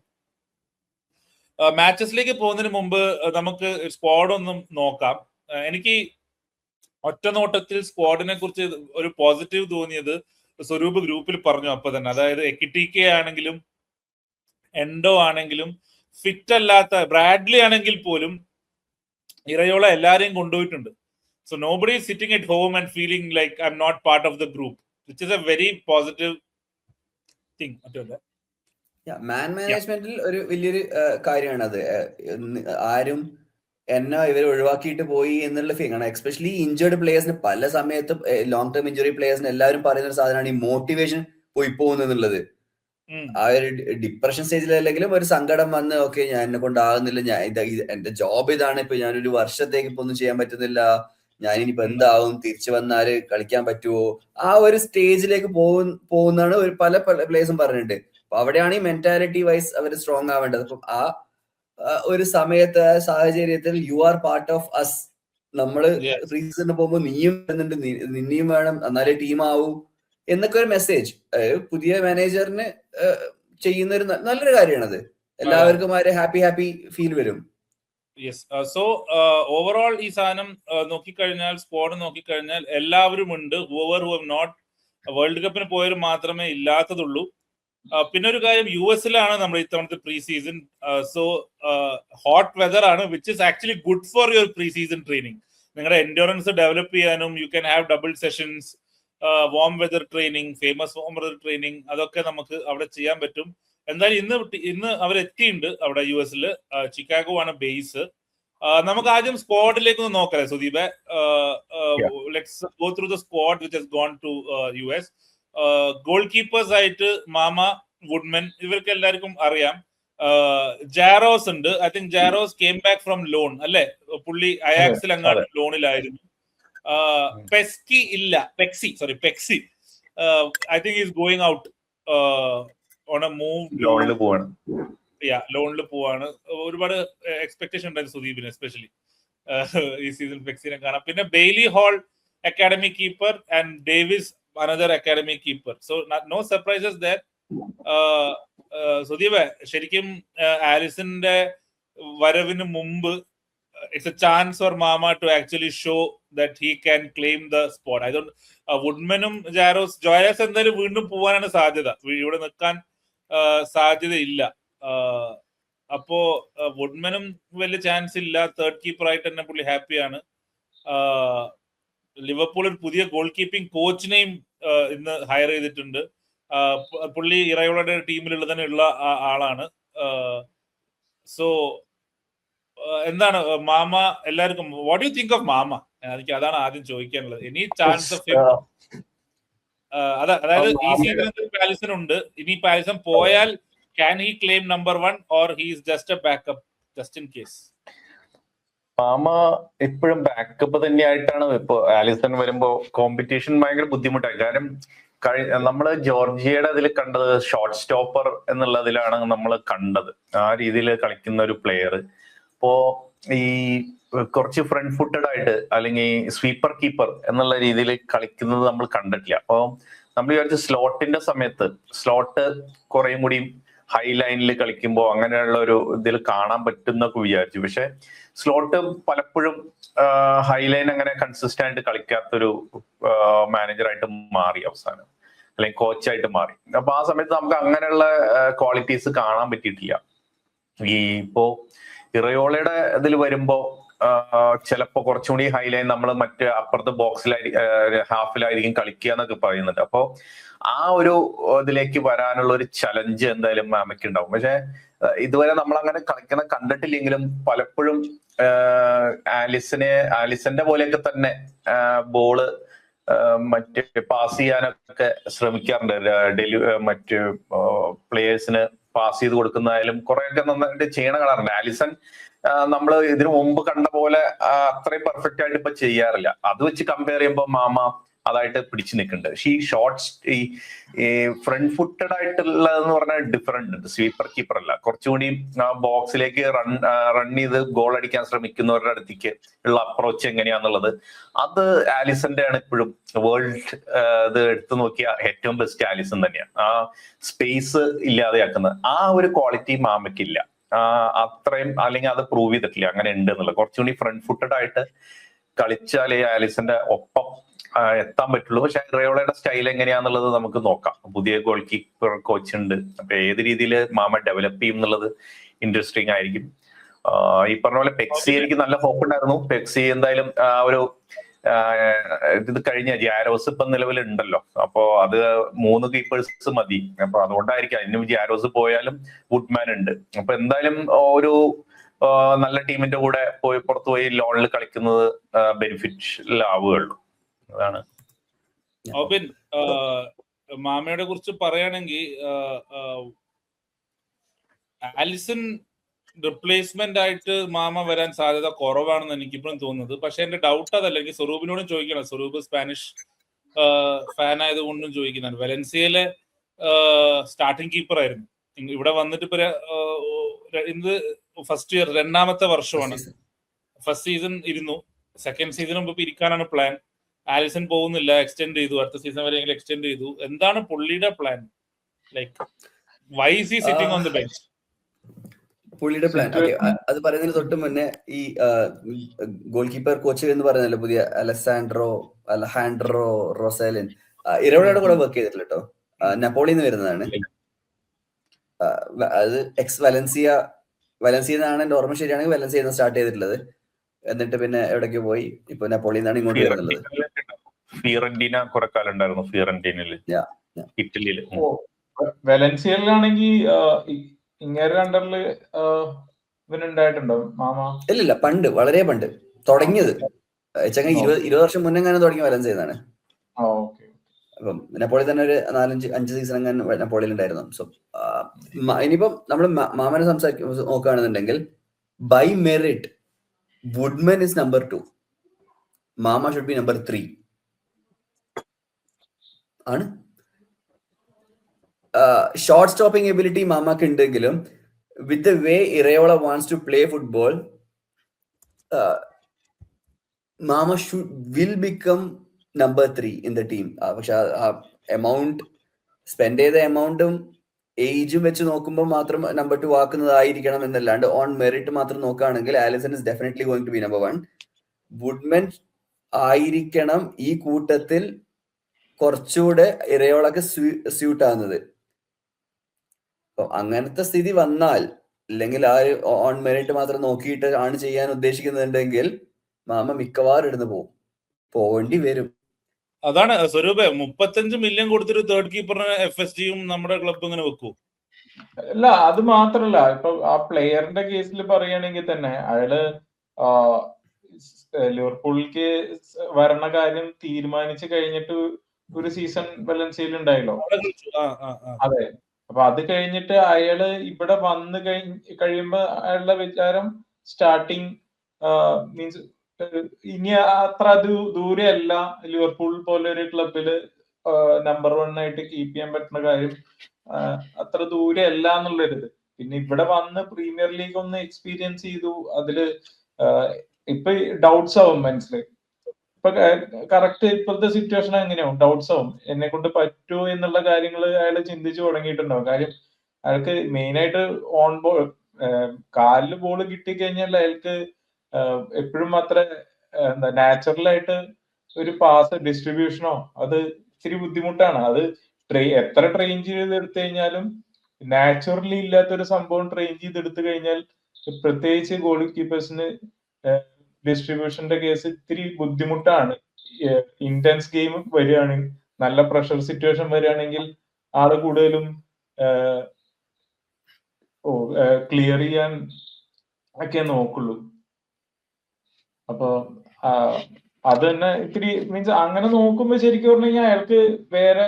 മാച്ചസിലേക്ക് പോകുന്നതിന് മുമ്പ് നമുക്ക് സ്ക്വാഡ് ഒന്നും നോക്കാം. എനിക്ക് ഒറ്റ നോട്ടത്തിൽ സ്ക്വാഡിനെ കുറിച്ച് ഒരു പോസിറ്റീവ് തോന്നിയത് സ്വരൂപ് ഗ്രൂപ്പിൽ പറഞ്ഞു അപ്പൊ തന്നെ, അതായത് എക്കിട്ടിക്കെ ആണെങ്കിലും എൻഡോ ആണെങ്കിലും ഫിറ്റ് അല്ലാത്ത ബ്രാഡ്ലി ആണെങ്കിൽ പോലും ഇറയോള എല്ലാരെയും കൊണ്ടുപോയിട്ടുണ്ട്. So nobody is sitting at home and feeling like I am not part of the group, which is a very positive thing. Man മാനേജ്മെന്റിൽ ഒരു വലിയൊരു കാര്യമാണ് അത്. ആരും എന്നെ ഇവർ ഒഴിവാക്കിയിട്ട് പോയി എന്നുള്ള ഫീൽ ആണ്. എസ്പെഷ്യലി ഇഞ്ചേർഡ് പ്ലേയേഴ്സിന് പല സമയത്തും ലോങ് ടേം ഇഞ്ചുറി പ്ലേയേഴ്സിന് എല്ലാവരും പറയുന്ന ഒരു സാധനമാണ് ഈ മോട്ടിവേഷൻ പോയി പോകുന്നത്. ആ ഒരു ഡിപ്രഷൻ സ്റ്റേജിലല്ലെങ്കിലും ഒരു സങ്കടം വന്ന് ഓക്കെ ഞാൻ എന്നെ കൊണ്ടാകുന്നില്ല, ഞാൻ എന്റെ ജോബ് ഇതാണ്, ഇപ്പൊ ഞാനൊരു വർഷത്തേക്ക് ഇപ്പൊ ഒന്നും ചെയ്യാൻ പറ്റുന്നില്ല, ഞാനിനിപ്പോ എന്താവും, തിരിച്ചു വന്നാല് കളിക്കാൻ പറ്റുമോ, ആ ഒരു സ്റ്റേജിലേക്ക് പോകുന്നതാണ് പല പ്ലേയേഴ്സും പറഞ്ഞിട്ടുണ്ട്. അപ്പൊ അവിടെയാണ് ഈ മെന്റാലിറ്റി വൈസ് അവർ സ്ട്രോങ് ആവേണ്ടത്. അപ്പം ആ ഒരു സമയത്ത് ആ സാഹചര്യത്തിൽ you are part of us, നമ്മള് പ്രീ സീസണിന് പോകുമ്പോൾ നീയും വരുന്നുണ്ട്, നിന്നെയും വേണം, എന്നാലേ ടീം ആവൂ എന്നൊക്കെ ഒരു മെസ്സേജ് പുതിയ മാനേജറിന് ചെയ്യുന്ന ഒരു നല്ലൊരു കാര്യമാണത്. എല്ലാവർക്കും ആ ഒരു ഹാപ്പി ഫീൽ വരും. യെസ്. സോ ഓവറോൾ ഈ സാധനം നോക്കിക്കഴിഞ്ഞാൽ, സ്ക്വാഡ് നോക്കിക്കഴിഞ്ഞാൽ എല്ലാവരും ഉണ്ട്. Whoever who have not world കപ്പിന് പോയവർ മാത്രമേ ഇല്ലാത്തതുള്ളൂ. പിന്നെ ഒരു കാര്യം, US-ലാണ് നമ്മൾ ഇത്തവണത്തെ pre season. So hot weather ആണ്, which is actually good for your pre season training. നിങ്ങളുടെ എൻഡ്യൂറൻസ് ഡെവലപ്പ് ചെയ്യാനും you can have double sessions, warm weather training, famous warm weather training, അതൊക്കെ നമുക്ക് അവിടെ ചെയ്യാൻ പറ്റും. എന്തായാലും ഇന്ന് അവരെത്തിയിട്ടുണ്ട് അവിടെ US-ൽ. ചിക്കാഗോ ആണ് ബേസ്. നമുക്ക് ആദ്യം സ്ക്വാഡിലേക്ക് ഒന്ന് നോക്കാം Sudeep. Let's go through the squad which has gone to US. Goalkeepers ആയിട്ട് മാമ, വുഡ്മൻ, ഇവർക്ക് എല്ലാവർക്കും അറിയാം. ജാറോസ് ഉണ്ട്. I think Jaros came back from loan അല്ലെ, പുള്ളി അയാക്സിൽ അങ്ങാണ്ട് ലോണിലായിരുന്നു. Pecsi I think is going out on a move, ലോണിൽ പോവാണ്. ഒരുപാട് എക്സ്പെക്ടേഷൻ ഉണ്ടായിരുന്നു സുദീപിന്, എസ്പെഷ്യലി ഈ സീസൺ പെക്സിനെ കാണാം. പിന്നെ Bailey whole academy keeper and Davies another academy keeper, so no surprises there. Sudeep, ശരിക്കും ആലിസന്റെ വരവിന് മുമ്പ് it's a chance for Mama to actually show that he can claim the spot. അതുകൊണ്ട് വുഡ്മനും ജോയസ് എന്തായാലും വീണ്ടും പോവാനാണ് സാധ്യത, ഇവിടെ നിൽക്കാൻ സാധ്യതയില്ല. അപ്പോ വുഡ്മനും വലിയ ചാൻസ് ഇല്ല. തേർഡ് കീപ്പർ ആയിട്ട് തന്നെ പുള്ളി ഹാപ്പിയാണ്. ലിവർപൂൾ ഒരു പുതിയ ഗോൾ കീപ്പിംഗ് കോച്ചിനെയും ഇന്ന് ഹയർ ചെയ്തിട്ടുണ്ട്. പുള്ളി ഇറയോളയുടെ ടീമിലുള്ള തന്നെ ഉള്ള ആളാണ്. സോ എന്താണ് മാമ എല്ലാവർക്കും what you think of mama? എനിക്ക് അതാണ് ആദ്യം ചോദിക്കാനുള്ളത്. എനി ചാൻസ് ഓഫ് അതായത് ഈ സീസണിൽ പാലിസൺ ഉണ്ട്, ഇനി പാലിസൺ പോയാൽ can he claim number 1 or he is just A backup just in case? Mama എപ്പോഴും ബാക്കപ്പ് തന്നെയായിട്ടാണ്. ഇപ്പൊ ആലിസൺ വരുമ്പോ കോമ്പറ്റീഷൻ ഭയങ്കര ബുദ്ധിമുട്ടായി. കാരണം നമ്മള് ജോർജിയയുടെ അതിൽ കണ്ടത് ഷോർട്ട് സ്റ്റോപ്പർ എന്നുള്ളതിലാണ് നമ്മൾ കണ്ടത്. ആ രീതിയിൽ കളിക്കുന്ന ഒരു പ്ലെയർ ഇപ്പോ ഈ കുറച്ച് ഫ്രണ്ട് ഫുട്ടഡ് ആയിട്ട് അല്ലെങ്കിൽ സ്വീപ്പർ കീപ്പർ എന്നുള്ള രീതിയിൽ കളിക്കുന്നത് നമ്മൾ കണ്ടിട്ടില്ല. അപ്പൊ നമ്മൾ വിചാരിച്ചു സ്ലോട്ടിന്റെ സമയത്ത് സ്ലോട്ട് കുറേയും കൂടി ഹൈ ലൈനിൽ കളിക്കുമ്പോൾ അങ്ങനെയുള്ള ഒരു ഇതിൽ കാണാൻ പറ്റുന്നൊക്കെ വിചാരിച്ചു. പക്ഷെ സ്ലോട്ട് പലപ്പോഴും ഹൈ ലൈൻ അങ്ങനെ കൺസിസ്റ്റന്റ് ആയിട്ട് കളിക്കാത്തൊരു മാനേജറായിട്ട് മാറി അവസാനം, അല്ലെങ്കിൽ കോച്ചായിട്ട് മാറി. അപ്പൊ ആ സമയത്ത് നമുക്ക് അങ്ങനെയുള്ള ക്വാളിറ്റീസ് കാണാൻ പറ്റിയിട്ടില്ല. ഈ ഇപ്പോ ഇറയോളയുടെ ഇതിൽ വരുമ്പോ ചിലപ്പോ കുറച്ചുകൂടി ഹൈലൈൻ നമ്മൾ മറ്റ് അപ്പുറത്തെ ഹാഫിലായിരിക്കും കളിക്കുക എന്നൊക്കെ പറയുന്നുണ്ട്. അപ്പോ ആ ഒരു ഇതിലേക്ക് വരാനുള്ള ഒരു ചലഞ്ച് എന്തായാലും മാമയ്ക്ക് ഉണ്ടാവും. പക്ഷെ ഇതുവരെ നമ്മൾ അങ്ങനെ കളിക്കുന്ന കണ്ടിട്ടില്ലെങ്കിലും പലപ്പോഴും ആലിസന്റെ പോലെയൊക്കെ തന്നെ ബോള് മറ്റ് പാസ് ചെയ്യാനൊക്കെ ശ്രമിക്കാറുണ്ട്. മറ്റ് പ്ലേയേഴ്സിന് പാസ് ചെയ്ത് കൊടുക്കുന്നതായാലും കുറെയൊക്കെ നന്നായിട്ട് ചെയ്യണ കാണാറുണ്ട്. ആലിസൺ നമ്മൾ ഇതിനു മുമ്പ് കണ്ട പോലെ അത്രയും പെർഫെക്റ്റ് ആയിട്ട് ഇപ്പൊ ചെയ്യാറില്ല. അത് വെച്ച് കമ്പയർ ചെയ്യുമ്പോൾ മാമ അതായിട്ട് പിടിച്ചു നിൽക്കുന്നുണ്ട്. പക്ഷേ ഈ ഷോർട്ട്സ് ഈ ഫ്രണ്ട് ഫുട്ടഡ് ആയിട്ടുള്ളതെന്ന് പറഞ്ഞാൽ ഡിഫറെന്റ് ഉണ്ട്. സ്വീപ്പർ കീപ്പർ അല്ല, കുറച്ചുകൂടി ബോക്സിലേക്ക് റൺ ചെയ്ത് ഗോൾ അടിക്കാൻ ശ്രമിക്കുന്നവരുടെ അടുത്തേക്ക് ഉള്ള അപ്രോച്ച് എങ്ങനെയാന്നുള്ളത് അത് ആലിസന്റെ ആണ് ഇപ്പോഴും. വേൾഡ് ഇത് എടുത്തു നോക്കിയ ഏറ്റവും ബെസ്റ്റ് ആലിസൺ തന്നെയാണ്. ആ സ്പേസ് ഇല്ലാതെയാക്കുന്നത് ആ ഒരു ക്വാളിറ്റി മാമയ്ക്കില്ല. അത്രയും അല്ലെങ്കിൽ അത് പ്രൂവ് ചെയ്തിട്ടില്ല അങ്ങനെ ഉണ്ട് എന്നുള്ളത്. കുറച്ചുകൂടി ഫ്രണ്ട് ഫുട്ടഡ് ആയിട്ട് കളിച്ചാലേ ആലിസന്റെ ഒപ്പം എത്താൻ പറ്റുള്ളൂ. പക്ഷെ റയോളയുടെ സ്റ്റൈൽ എങ്ങനെയാന്നുള്ളത് നമുക്ക് നോക്കാം. പുതിയ ഗോൾ കീപ്പർ കോച്ച് ഉണ്ട്. അപ്പൊ ഏത് രീതിയിൽ മാമ ഡെവലപ്പ് ചെയ്യും എന്നുള്ളത് ഇൻട്രസ്റ്റിംഗ് ആയിരിക്കും. ഈ പറഞ്ഞ പോലെ പെക്സി എനിക്ക് നല്ല ഹോപ്പ് ഉണ്ടായിരുന്നു. പെക്സി എന്തായാലും ഒരു ഇത് കഴിഞ്ഞ ജാരോസ് ഇപ്പൊ നിലവിലുണ്ടല്ലോ. അപ്പോ അത് 3 കീപ്പേഴ്സ് മതി. അപ്പൊ അതുകൊണ്ടായിരിക്കും അതിനും ജാരോസ് പോയാലും വുഡ്മാൻ ഉണ്ട്. അപ്പൊ എന്തായാലും ഒരു നല്ല ടീമിന്റെ കൂടെ പുറത്തു പോയി ലോണിൽ കളിക്കുന്നത് ബെനിഫിഷ്യലാവുകയുള്ളൂ. അതാണ്. ഓബിൻ, മാമയുടെ കുറിച്ച് പറയുകയാണെങ്കിൽ ആലിസൺ റിപ്ലേസ്മെന്റ് ആയിട്ട് മാമ വരാൻ സാധ്യത കുറവാണെന്ന് എനിക്കിപ്പോഴും തോന്നുന്നത്. പക്ഷെ എന്റെ ഡൗട്ട് അതല്ല, എനിക്ക് സ്വരൂപിനോടും ചോദിക്കണം. സ്വരൂപ് സ്പാനിഷ് ഫാൻ ആയതുകൊണ്ടും ചോദിക്കുന്നതാണ്. വെലൻസിയയിലെ സ്റ്റാർട്ടിംഗ് കീപ്പർ ആയിരുന്നു. ഇവിടെ വന്നിട്ട് ഇപ്പൊ ഇത് ഫസ്റ്റ് ഇയർ 2ാമത്തെ വർഷമാണ്. ഫസ്റ്റ് സീസൺ ഇരുന്നു, സെക്കൻഡ് സീസണും ഇപ്പൊ ഇരിക്കാനാണ് പ്ലാൻ. ആലിസൺ പോകുന്നില്ല, എക്സ്റ്റെൻഡ് ചെയ്തു, അടുത്ത സീസൺ വരെയെങ്കിലും എക്സ്റ്റെൻഡ് ചെയ്തു. എന്താണ് പുള്ളിയുടെ plan? Like why is he sitting on the bench? പുള്ളിയുടെ പ്ലാൻ അത് പറയുന്നതിന് തൊട്ട് മുന്നേ ഈ ഗോൾ കീപ്പർ കോച്ച് എന്ന് പറയുന്നല്ലോ പുതിയ അലഹാൻഡ്രോ റോസേലിൻ ഇരവളയുടെ കൂടെ വർക്ക് ചെയ്തിട്ടില്ല കേട്ടോ. നെപ്പോളിന്ന് വരുന്നതാണ്. അത് എക്സ് വലൻസിയെന്നാണ് എന്റെ ഓർമ്മ ശരിയാണെങ്കിൽ വലൻസിയെന്ന് സ്റ്റാർട്ട് ചെയ്തിട്ടുള്ളത്. എന്നിട്ട് പിന്നെ എവിടേക്ക് പോയി ഇപ്പൊ നെപ്പോളിന്നാണ് ഇങ്ങോട്ട് വരുന്നത്. ഫിയോറന്റീന കുറെ കാലം ഉണ്ടായിരുന്നു. ഫിയോറന്റീനയില്, ഇറ്റലിയില്. വെലൻസിയയിലാണെങ്കിൽ ഇങ്ങേരുടെ അണ്ടറില് ഇവനുണ്ടായിട്ടുണ്ടോ മാമ? ഇല്ലില്ല, പണ്ട് വളരെ പണ്ട് തുടങ്ങിയത് 20 വർഷം മുന്നേ അങ്ങനെ തുടങ്ങിയ വലൻസിയെന്നാണ്. അപ്പം നെപ്പോളി തന്നെ ഒരു 4-5 സീസൺ അങ്ങനെ നെപ്പോളിയിൽ ഉണ്ടായിരുന്നു. സോ ഇനിയിപ്പം നമ്മൾ മാമനെ നോക്കുകയാണെന്നുണ്ടെങ്കിൽ by merit Woodman is number 2, Mama should be number 3 ആണ്. ഷോർട്ട് സ്റ്റോപ്പിംഗ് എബിലിറ്റി മാമക്ക് ഉണ്ടെങ്കിലും with the way Iraola wants to play football Mama will become number 3 in the team. പക്ഷെ ആ എമൗണ്ട് സ്പെൻഡ് ചെയ്ത എമൗണ്ടും ഏജും വെച്ച് നോക്കുമ്പോൾ മാത്രം നമ്പർ 2 ആക്കുന്നതായിരിക്കണം എന്നല്ലാണ്ട് ഓൺ മെറിറ്റ് മാത്രം നോക്കുകയാണെങ്കിൽ Alisson is definitely going to be number 1. Woodman ആയിരിക്കണം ഈ കൂട്ടത്തിൽ കുറച്ചുകൂടെ ഇറയോളൊക്കെ സ്യൂട്ട് ആകുന്നത്. അങ്ങനത്തെ സ്ഥിതി വന്നാൽ, അല്ലെങ്കിൽ ആ ഓൺ മെറിറ്റ് മാത്രം നോക്കിയിട്ട് ആണ് ചെയ്യാൻ ഉദ്ദേശിക്കുന്നുണ്ടെങ്കിൽ മാമ മിക്കവാറും ഇടുന്ന് പോവേണ്ടി വരും. അതാണ് സ്വരൂപേ, 35 മില്യൺ കൊടുത്തിട്ട് തേർഡ് കീപ്പറിന് FSGയും നമ്മുടെ ക്ലബ് ഇങ്ങനെ വെക്കൂ? അല്ല, അത് മാത്രല്ല, ഇപ്പൊ ആ പ്ലെയറിന്റെ കേസിൽ പറയുകയാണെങ്കിൽ തന്നെ അയാള് ലിവർപൂളിലേക്ക് വരണ കാര്യം തീരുമാനിച്ചു കഴിഞ്ഞിട്ട് ഒരു സീസൺ വലൻസിയയിൽ ഉണ്ടായല്ലോ. അതെ. അപ്പൊ അത് കഴിഞ്ഞിട്ട് അയാള് ഇവിടെ വന്ന് കഴിയുമ്പോ അയാളുടെ വിചാരം സ്റ്റാർട്ടിങ് മീൻസ് ഇനി അത്ര ദൂരെ അല്ല ലിവർപൂൾ പോലെ ഒരു ക്ലബില് നമ്പർ 1 ആയിട്ട് കീപ്പ് ചെയ്യാൻ പറ്റുന്ന കാര്യം അത്ര ദൂരെ അല്ല എന്നുള്ളൊരിത്. പിന്നെ ഇവിടെ വന്ന് പ്രീമിയർ ലീഗ് ഒന്ന് എക്സ്പീരിയൻസ് ചെയ്തു. അതില് ഇപ്പൊ ഡൗട്ട്സ് ആവും മനസ്സിലായി. ഇപ്പൊ കറക്റ്റ് ഇപ്പോഴത്തെ സിറ്റുവേഷൻ എങ്ങനെയാവും, ഡൗട്ട്സ് ആവും. എന്നെ കൊണ്ട് പറ്റുമോ എന്നുള്ള കാര്യങ്ങൾ അയാൾ ചിന്തിച്ചു തുടങ്ങിയിട്ടുണ്ടാവും. കാര്യം അയാൾക്ക് മെയിൻ ആയിട്ട് ഓൺ ബോൾ കാലില് ബോൾ കിട്ടിക്കഴിഞ്ഞാൽ അയാൾക്ക് എപ്പോഴും അത്ര എന്താ നാച്ചുറലായിട്ട് ഒരു പാസ് ഡിസ്ട്രിബ്യൂഷനോ അത് ഇത്തിരി ബുദ്ധിമുട്ടാണ്. അത് എത്ര ട്രെയിൻ ചെയ്ത് എടുത്തു കഴിഞ്ഞാലും നാച്ചുറലി ഇല്ലാത്തൊരു സംഭവം ട്രെയിൻ ചെയ്ത് എടുത്തു കഴിഞ്ഞാൽ, പ്രത്യേകിച്ച് ഗോൾ കീപ്പേഴ്സിന് ഡിസ്ട്രിബ്യൂഷന്റെ കേസ് ഇത്തിരി ബുദ്ധിമുട്ടാണ്. ഇന്റൻസ് ഗെയിം വരികയാണെങ്കിൽ, നല്ല പ്രഷർ സിറ്റുവേഷൻ വരികയാണെങ്കിൽ ആള് കൂടുതലും ക്ലിയർ ചെയ്യാൻ ഒക്കെ നോക്കുള്ളൂ. അപ്പൊ അത് തന്നെ ഇത്തിരി മീൻസ് അങ്ങനെ നോക്കുമ്പോ ശരിക്കും പറഞ്ഞു കഴിഞ്ഞാൽ അയാൾക്ക് വേറെ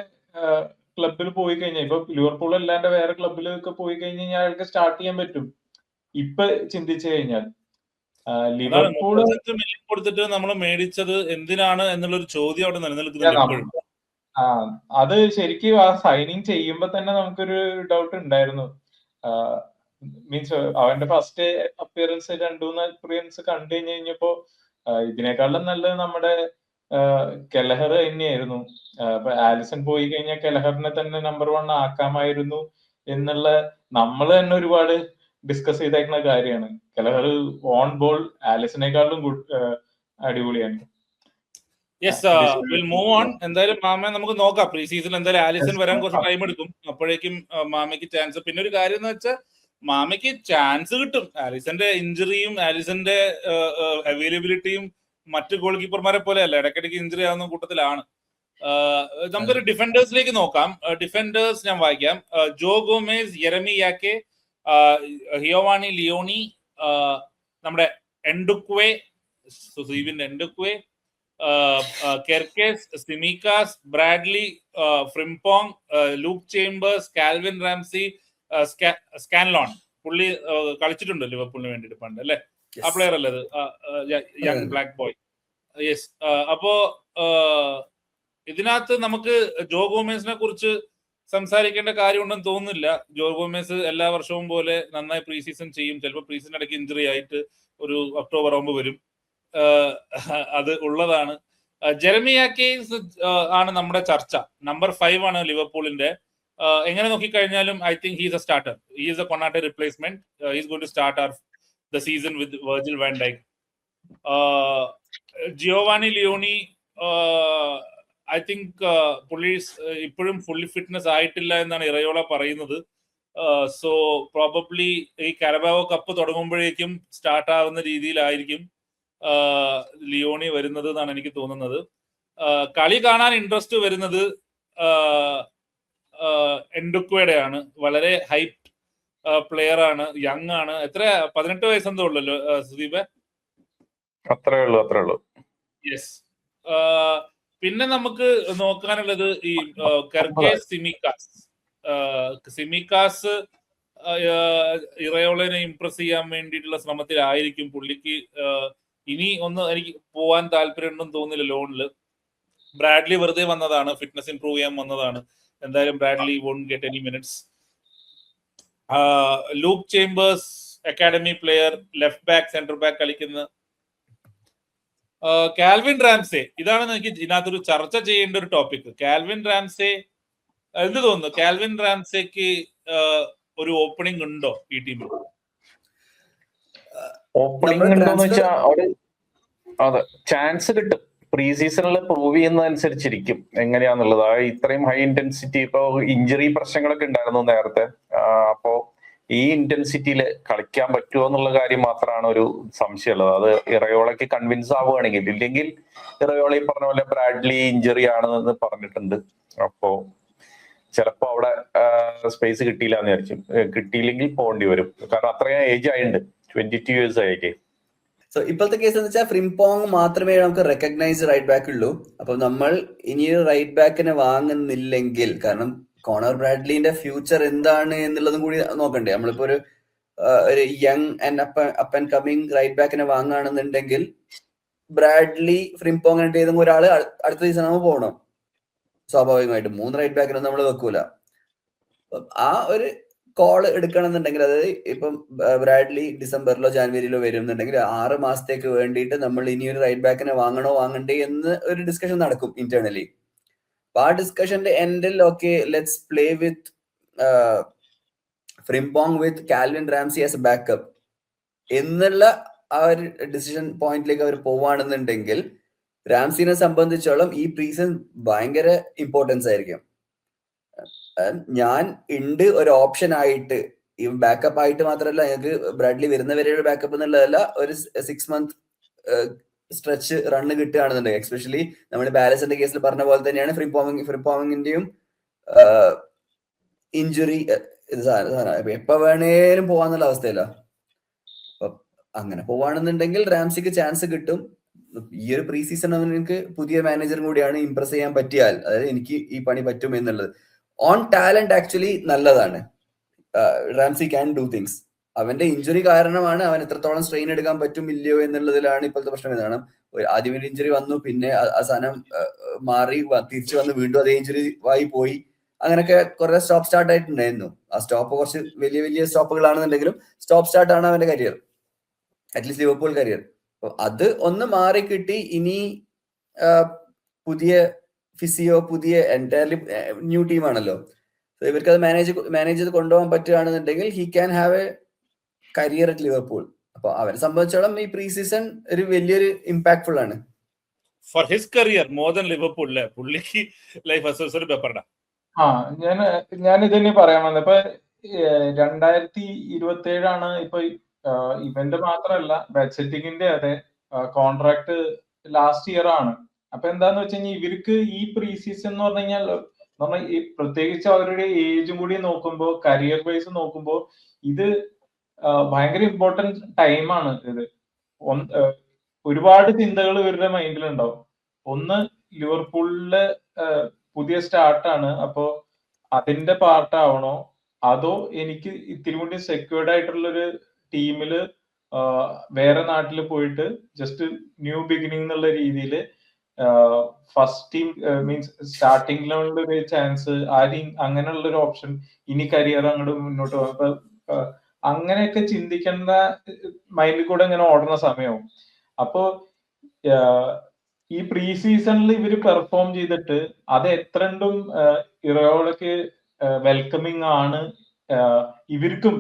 ക്ലബിൽ പോയി കഴിഞ്ഞാൽ, ഇപ്പൊ ലിവർപൂൾ അല്ലാണ്ട് വേറെ ക്ലബിലൊക്കെ പോയി കഴിഞ്ഞ് കഴിഞ്ഞാൽ അയാൾക്ക് സ്റ്റാർട്ട് ചെയ്യാൻ പറ്റും ഇപ്പൊ ചിന്തിച്ചു കഴിഞ്ഞാൽ. ലിവർപൂള് കൊടുത്തിട്ട് നമ്മൾ മേടിച്ചത് എന്തിനാണ് എന്നുള്ളൊരു ചോദ്യം അവിടെ നിലനിൽക്കുന്നുണ്ട്. അത് ശരിക്കും ആ സൈനിങ് ചെയ്യുമ്പോ തന്നെ നമുക്കൊരു ഡൗട്ട് ഉണ്ടായിരുന്നു. മീൻസ് അവന്റെ ഫസ്റ്റ് അപ്പിയറൻസ് 2-3 അപ്പിയറൻസ് കണ്ടു കഴിഞ്ഞപ്പോ ഇതിനേക്കാളും നല്ലത് നമ്മുടെ കെലഹർ തന്നെയായിരുന്നു. അപ്പൊ ആലിസൺ പോയി കഴിഞ്ഞാൽ കെലഹറിനെ തന്നെ നമ്പർ 1 ആക്കാമായിരുന്നു എന്നുള്ള നമ്മൾ തന്നെ ഒരുപാട് ഡിസ്കസ് ചെയ്തേക്കുന്ന കാര്യമാണ്. കെലഹർ ഓൺ ബോൾ ആലിസണേക്കാളും അടിപൊളിയാണ്. Yes, will move on. എന്തായാലും മാമ നമുക്ക് നോക്കാം. പ്രീ സീസണിൽ എന്തായാലും ആലിസൺ വരാൻ കുറച്ച് ടൈം എടുക്കും. അപ്പോഴേക്കും മാമയ്ക്ക് ചാൻസ്. പിന്നെ ഒരു കാര്യം എന്ന് വെച്ചാൽ മാമയ്ക്ക് ചാൻസ് കിട്ടും. ആലിസന്റെ ഇഞ്ചുറിയും ആലിസന്റെ അവൈലബിലിറ്റിയും മറ്റു ഗോൾ കീപ്പർമാരെ പോലെ അല്ല, ഇടയ്ക്കിടയ്ക്ക് ഇഞ്ചുറി ആവുന്ന കൂട്ടത്തിലാണ്. നമുക്കൊരു ഡിഫൻഡേഴ്സിലേക്ക് നോക്കാം. ഡിഫൻഡേഴ്സ് ഞാൻ വായിക്കാം. ജോ ഗോമേസ്, യെരമി യാക്കെ, ഹിയോവാനി ലിയോണി, നമ്മുടെ എൻഡുക്വേ, സുസീവിന്റെ എൻഡുക്വേ, Kerkez, Tsimikas, Bradley, Frimpong, Luke Chambers, Calvin Ramsay, Scanlon. പുള്ളി കളിച്ചിട്ടുണ്ട് ലിവർപൂളിന് വേണ്ടിയിട്ട് പണ്ട് അല്ലേ? ആ പ്ലെയർ അല്ലേ അത്, യങ് ബ്ലാക്ക് ബോയ്. യെസ്. അപ്പോ ഇതിനകത്ത് നമുക്ക് ജോ ഗോമേസിനെ കുറിച്ച് സംസാരിക്കേണ്ട കാര്യമുണ്ടെന്ന് തോന്നുന്നില്ല. ജോ ഗോമേസ് എല്ലാ വർഷവും പോലെ നന്നായി പ്രീ സീസൺ ചെയ്യും. ചിലപ്പോൾ പ്രീ സീസൺ ഇടയ്ക്ക് ഇഞ്ചുറി ആയിട്ട് ഒരു ഒക്ടോബർ ആകുമ്പോൾ വരും. അത് ഉള്ളതാണ്. ജെറമി യാക്കേസ് ആണ് നമ്മുടെ ചർച്ച. നമ്പർ 5 ആണ് ലിവർപൂളിന്റെ. എങ്ങനെ നോക്കിക്കഴിഞ്ഞാലും I think he's a starter. He is a Konate replacement. He's going to start the season with Virgil van Dijk. Giovanni Leoni, I think പുള്ളി ഇപ്പോഴും ഫുള്ളി ഫിറ്റ്നസ് ആയിട്ടില്ല എന്നാണ് ഇറയോള പറയുന്നത്. സോ പ്രോബബ്ലി ഈ കാരബാവോ കപ്പ് തുടങ്ങുമ്പോഴേക്കും start ആവുന്ന രീതിയിലായിരിക്കും Leonie വരുന്നത് എന്നാണ് എനിക്ക് തോന്നുന്നത്. കളി കാണാൻ ഇൻട്രസ്റ്റ് വരുന്നത് എൻഡുക്വയുടെയാണ്. വളരെ ഹൈറ്റ് പ്ലെയർ ആണ്, യങ് ആണ്. എത്ര 18 വയസ്സെന്തോ ഉള്ളല്ലോ സുദീപ്? അത്രേ ഉള്ളൂ. യെസ്. പിന്നെ നമുക്ക് നോക്കാനുള്ളത് ഈ കെർക്കേസ്, സിമിക്കാസ് ഇറയോളനെ ഇംപ്രസ് ചെയ്യാൻ വേണ്ടിയിട്ടുള്ള ശ്രമത്തിലായിരിക്കും. പുള്ളിക്ക് ഇനി ഒന്ന് എനിക്ക് പോവാൻ താല്പര്യമുണ്ടെന്ന് തോന്നുന്നില്ല ലോണില്. ബ്രാഡ്ലി വെറുതെ വന്നതാണ്, ഫിറ്റ്നസ് ഇംപ്രൂവ് ചെയ്യാൻ വന്നതാണ്. എന്തായാലും Bradley won't get any minutes. Luke Chambers academy player, left back, centre back കളിക്കുന്ന. കാൽവിൻ റാംസെ, ഇതാണ് എനിക്ക് ഇതിനകത്തൊരു ചർച്ച ചെയ്യേണ്ട ഒരു ടോപ്പിക്. കാൽവിൻ റാംസെ എന്ത് തോന്നുന്നു, കാൽവിൻ റാംസേക്ക് ഒരു ഓപ്പണിംഗ് ഉണ്ടോ ഈ ടീമിൽ? ഓപ്പണിംഗ് ഉണ്ടോന്ന് വെച്ചാൽ അവിടെ അതെ ചാൻസ് കിട്ടും. പ്രീ സീസണിൽ പ്രൂവ് ചെയ്യുന്നതനുസരിച്ചിരിക്കും എങ്ങനെയാന്നുള്ളത്. ഇത്രയും ഹൈ ഇന്റൻസിറ്റി, ഇപ്പൊ ഇഞ്ചുറി പ്രശ്നങ്ങളൊക്കെ ഉണ്ടായിരുന്നു നേരത്തെ. അപ്പോ ഈ ഇന്റൻസിറ്റിയിൽ കളിക്കാൻ പറ്റുമോ എന്നുള്ള കാര്യം മാത്രമാണ് ഒരു സംശയമുള്ളത്. അത് ഇറയോളയ്ക്ക് കൺവിൻസ് ആവുകയാണെങ്കിൽ, ഇല്ലെങ്കിൽ ഇറയോള ഈ പറഞ്ഞ പോലെ ബ്രാഡ്ലി ഇഞ്ചുറി ആണെന്ന് പറഞ്ഞിട്ടുണ്ട്. അപ്പോ ചിലപ്പോ അവിടെ സ്പേസ് കിട്ടിയില്ല എന്ന് വിചാരിച്ചു. കിട്ടിയില്ലെങ്കിൽ പോകേണ്ടി വരും, കാരണം അത്രയും ഏജ് ആയിട്ടുണ്ട്, 22 years ആയേക്ക്. സോ ഇപ്പോഴത്തെ കേസ് എന്ന് വെച്ചാൽ ഫ്രിംപോങ് മാത്രമേ നമുക്ക് റെക്കഗ്നൈസ് റൈറ്റ് ബാക്ക് ഉള്ളൂ. അപ്പൊ നമ്മൾ ഇനി റൈറ്റ് ബാക്കിനെ വാങ്ങുന്നില്ലെങ്കിൽ, കാരണം കോണർ ബ്രാഡ്ലിന്റെ ഫ്യൂച്ചർ എന്താണ് എന്നുള്ളതും കൂടി നോക്കണ്ടേ. നമ്മളിപ്പോ ഒരു young and up and coming right ബാക്കിനെ വാങ്ങുകയാണെന്നുണ്ടെങ്കിൽ ബ്രാഡ്ലി, ഫ്രിംപോങ് ആയിട്ട് ഏതെങ്കിലും ഒരാൾ അടുത്ത സീസൺ ആകുമ്പോൾ പോകണം സ്വാഭാവികമായിട്ടും. 3 റൈറ്റ് ബാക്കിനൊന്നും നമ്മൾ വെക്കൂല. ആ ഒരു കോൾ എടുക്കണമെന്നുണ്ടെങ്കിൽ, അതായത് ഇപ്പം ബ്രാഡ്ലി ഡിസംബറിലോ ജാനുവരിയിലോ വരുന്നുണ്ടെങ്കിൽ 6 മാസത്തേക്ക് വേണ്ടിയിട്ട് നമ്മൾ ഇനിയൊരു റൈറ്റ് ബാക്കിനെ വാങ്ങണോ വാങ്ങണ്ടേ എന്ന് ഒരു ഡിസ്കഷൻ നടക്കും ഇന്റേണലി. അപ്പൊ ആ ഡിസ്കഷന്റെ എൻഡിൽ okay let's play with Frimpong with Calvin Ramsay as A backup എന്നുള്ള ആ ഒരു ഡിസിഷൻ പോയിന്റിലേക്ക് അവർ പോവാണെന്നുണ്ടെങ്കിൽ റാംസിനെ സംബന്ധിച്ചോളം ഈ പ്രീസൺ ഭയങ്കര ഇമ്പോർട്ടൻസ് ആയിരിക്കും. ഞാൻ ഉണ്ട് ഒരു ഓപ്ഷൻ ആയിട്ട്, ഈ ബാക്കപ്പ് ആയിട്ട് മാത്രമല്ല, ഞങ്ങൾക്ക് ബ്രാഡ്ലി വരുന്നവരെയുടെ ബാക്കപ്പ് എന്നുള്ളതല്ല, ഒരു 6 month സ്ട്രെച്ച് റണ്ണ് കിട്ടുകയാണെന്നുണ്ടെങ്കിൽ, എക്സ്പെഷ്യലി നമ്മൾ ബാലൻസിന്റെ കേസിൽ പറഞ്ഞ പോലെ തന്നെയാണ് ഫ്രിംപോങ്ങിന്റെയും ഇഞ്ചുറി എപ്പോ വേണേലും പോവാന്നുള്ള അവസ്ഥയില്ല. അപ്പൊ അങ്ങനെ പോവാണെന്നുണ്ടെങ്കിൽ റാംസിക്ക് ചാൻസ് കിട്ടും. ഈ ഒരു പ്രീ സീസൺ എനിക്ക് പുതിയ മാനേജറും കൂടിയാണ്, ഇംപ്രസ് ചെയ്യാൻ പറ്റിയാൽ, അതായത് എനിക്ക് ഈ പണി പറ്റും എന്നുള്ളത്. ഓൺ ടാലന്റ് ആക്ച്വലി നല്ലതാണ്. Ramsay can do things. അവന്റെ ഇഞ്ചുറി കാരണമാണ് അവൻ എത്രത്തോളം സ്ട്രെയിൻ എടുക്കാൻ പറ്റും ഇല്ലയോ എന്നുള്ളതിലാണ് ഇപ്പോഴത്തെ പ്രശ്നം. ഇതാണ്, ആദ്യം ഒരു ഇഞ്ചുറി വന്നു, പിന്നെ അവസാനം മാറി, തിരിച്ചു വന്ന് വീണ്ടും അതേ ഇഞ്ചുറി ആയി പോയി. അങ്ങനെയൊക്കെ കുറെ സ്റ്റോപ്പ് സ്റ്റാർട്ട് ആയിട്ടുണ്ടായിരുന്നു. ആ സ്റ്റോപ്പ് കുറച്ച് വലിയ വലിയ സ്റ്റോപ്പുകളാണെന്നുണ്ടെങ്കിലും സ്റ്റോപ്പ് സ്റ്റാർട്ട് ആണ് അവന്റെ കരിയർ, അറ്റ്ലീസ്റ്റ് ലിവർപൂൾ കരിയർ. അപ്പൊ അത് ഒന്ന് മാറി കിട്ടി. ഇനി പുതിയ ഫിസിയോ, പുതിയ എൻറ്റയർലി ന്യൂ ടീമാണല്ലോ. ഇവർക്ക് അത് മാനേജ് ചെയ്ത് കൊണ്ടുപോകാൻ പറ്റുകയാണെന്നുണ്ടെങ്കിൽ he can have a career at Liverpool. അപ്പൊ അവരെ സംബന്ധിച്ചോളം ഈ പ്രീ സീസൺ ഒരു വലിയൊരു ഇമ്പാക്ട്ഫുൾ ആണ് four his career more than Liverpool. പുള്ളിക്ക് ലൈഫ് അസോസിയേറ്റ് പേപ്പറാണ്. ഞാൻ ഇതന്നെ പറയാൻ വന്നത്. ഇപ്പൊ 2027 ഇപ്പൊ ഇവന്റ് മാത്രമല്ല, ബെറ്റ്സെറ്റിങ്ങിന്റെ അതെ കോൺട്രാക്ട് ലാസ്റ്റ് ഇയർ ആണ്. അപ്പൊ എന്താന്ന് വെച്ച് കഴിഞ്ഞാൽ ഇവർക്ക് ഈ പ്രീ സീസൺ എന്ന് പറഞ്ഞു കഴിഞ്ഞാൽ പ്രത്യേകിച്ച് അവരുടെ ഏജും കൂടി നോക്കുമ്പോ, കരിയർ വൈസ് നോക്കുമ്പോ ഇത് ഭയങ്കര ഇമ്പോർട്ടന്റ് ടൈമാണ്. ഇത് ഒരുപാട് ചിന്തകൾ ഇവരുടെ മൈൻഡിലുണ്ടാവും. ഒന്ന്, ലിവർപൂളിലെ പുതിയ സ്റ്റാർട്ടാണ്, അപ്പോ അതിന്റെ പാർട്ടാവണോ, അതോ എനിക്ക് ഇത്തിരി കൂടി സെക്യൂർഡ് ആയിട്ടുള്ളൊരു ടീമില് വേറെ നാട്ടിൽ പോയിട്ട് ജസ്റ്റ് ന്യൂ ബിഗിനിങ് എന്നുള്ള രീതിയിൽ ഫസ്റ്റ് ടീം മീൻസ് സ്റ്റാർട്ടിംഗ് ലെവലിൽ ഒരു ചാൻസ്, അങ്ങനെയുള്ള ഒരു ഓപ്ഷൻ, ഇനി കരിയർ അങ്ങോട്ട് മുന്നോട്ട് പോകും. അപ്പൊ അങ്ങനെയൊക്കെ ചിന്തിക്കേണ്ട മൈൻഡിൽ കൂടെ ഇങ്ങനെ ഓടുന്ന സമയവും. അപ്പോ ഈ പ്രീ സീസണിൽ ഇവര് പെർഫോം ചെയ്തിട്ട് അത് എത്രണ്ടും ഇറയോളയ്ക്ക് വെൽക്കമിങ് ആണ്, ഇവർക്കും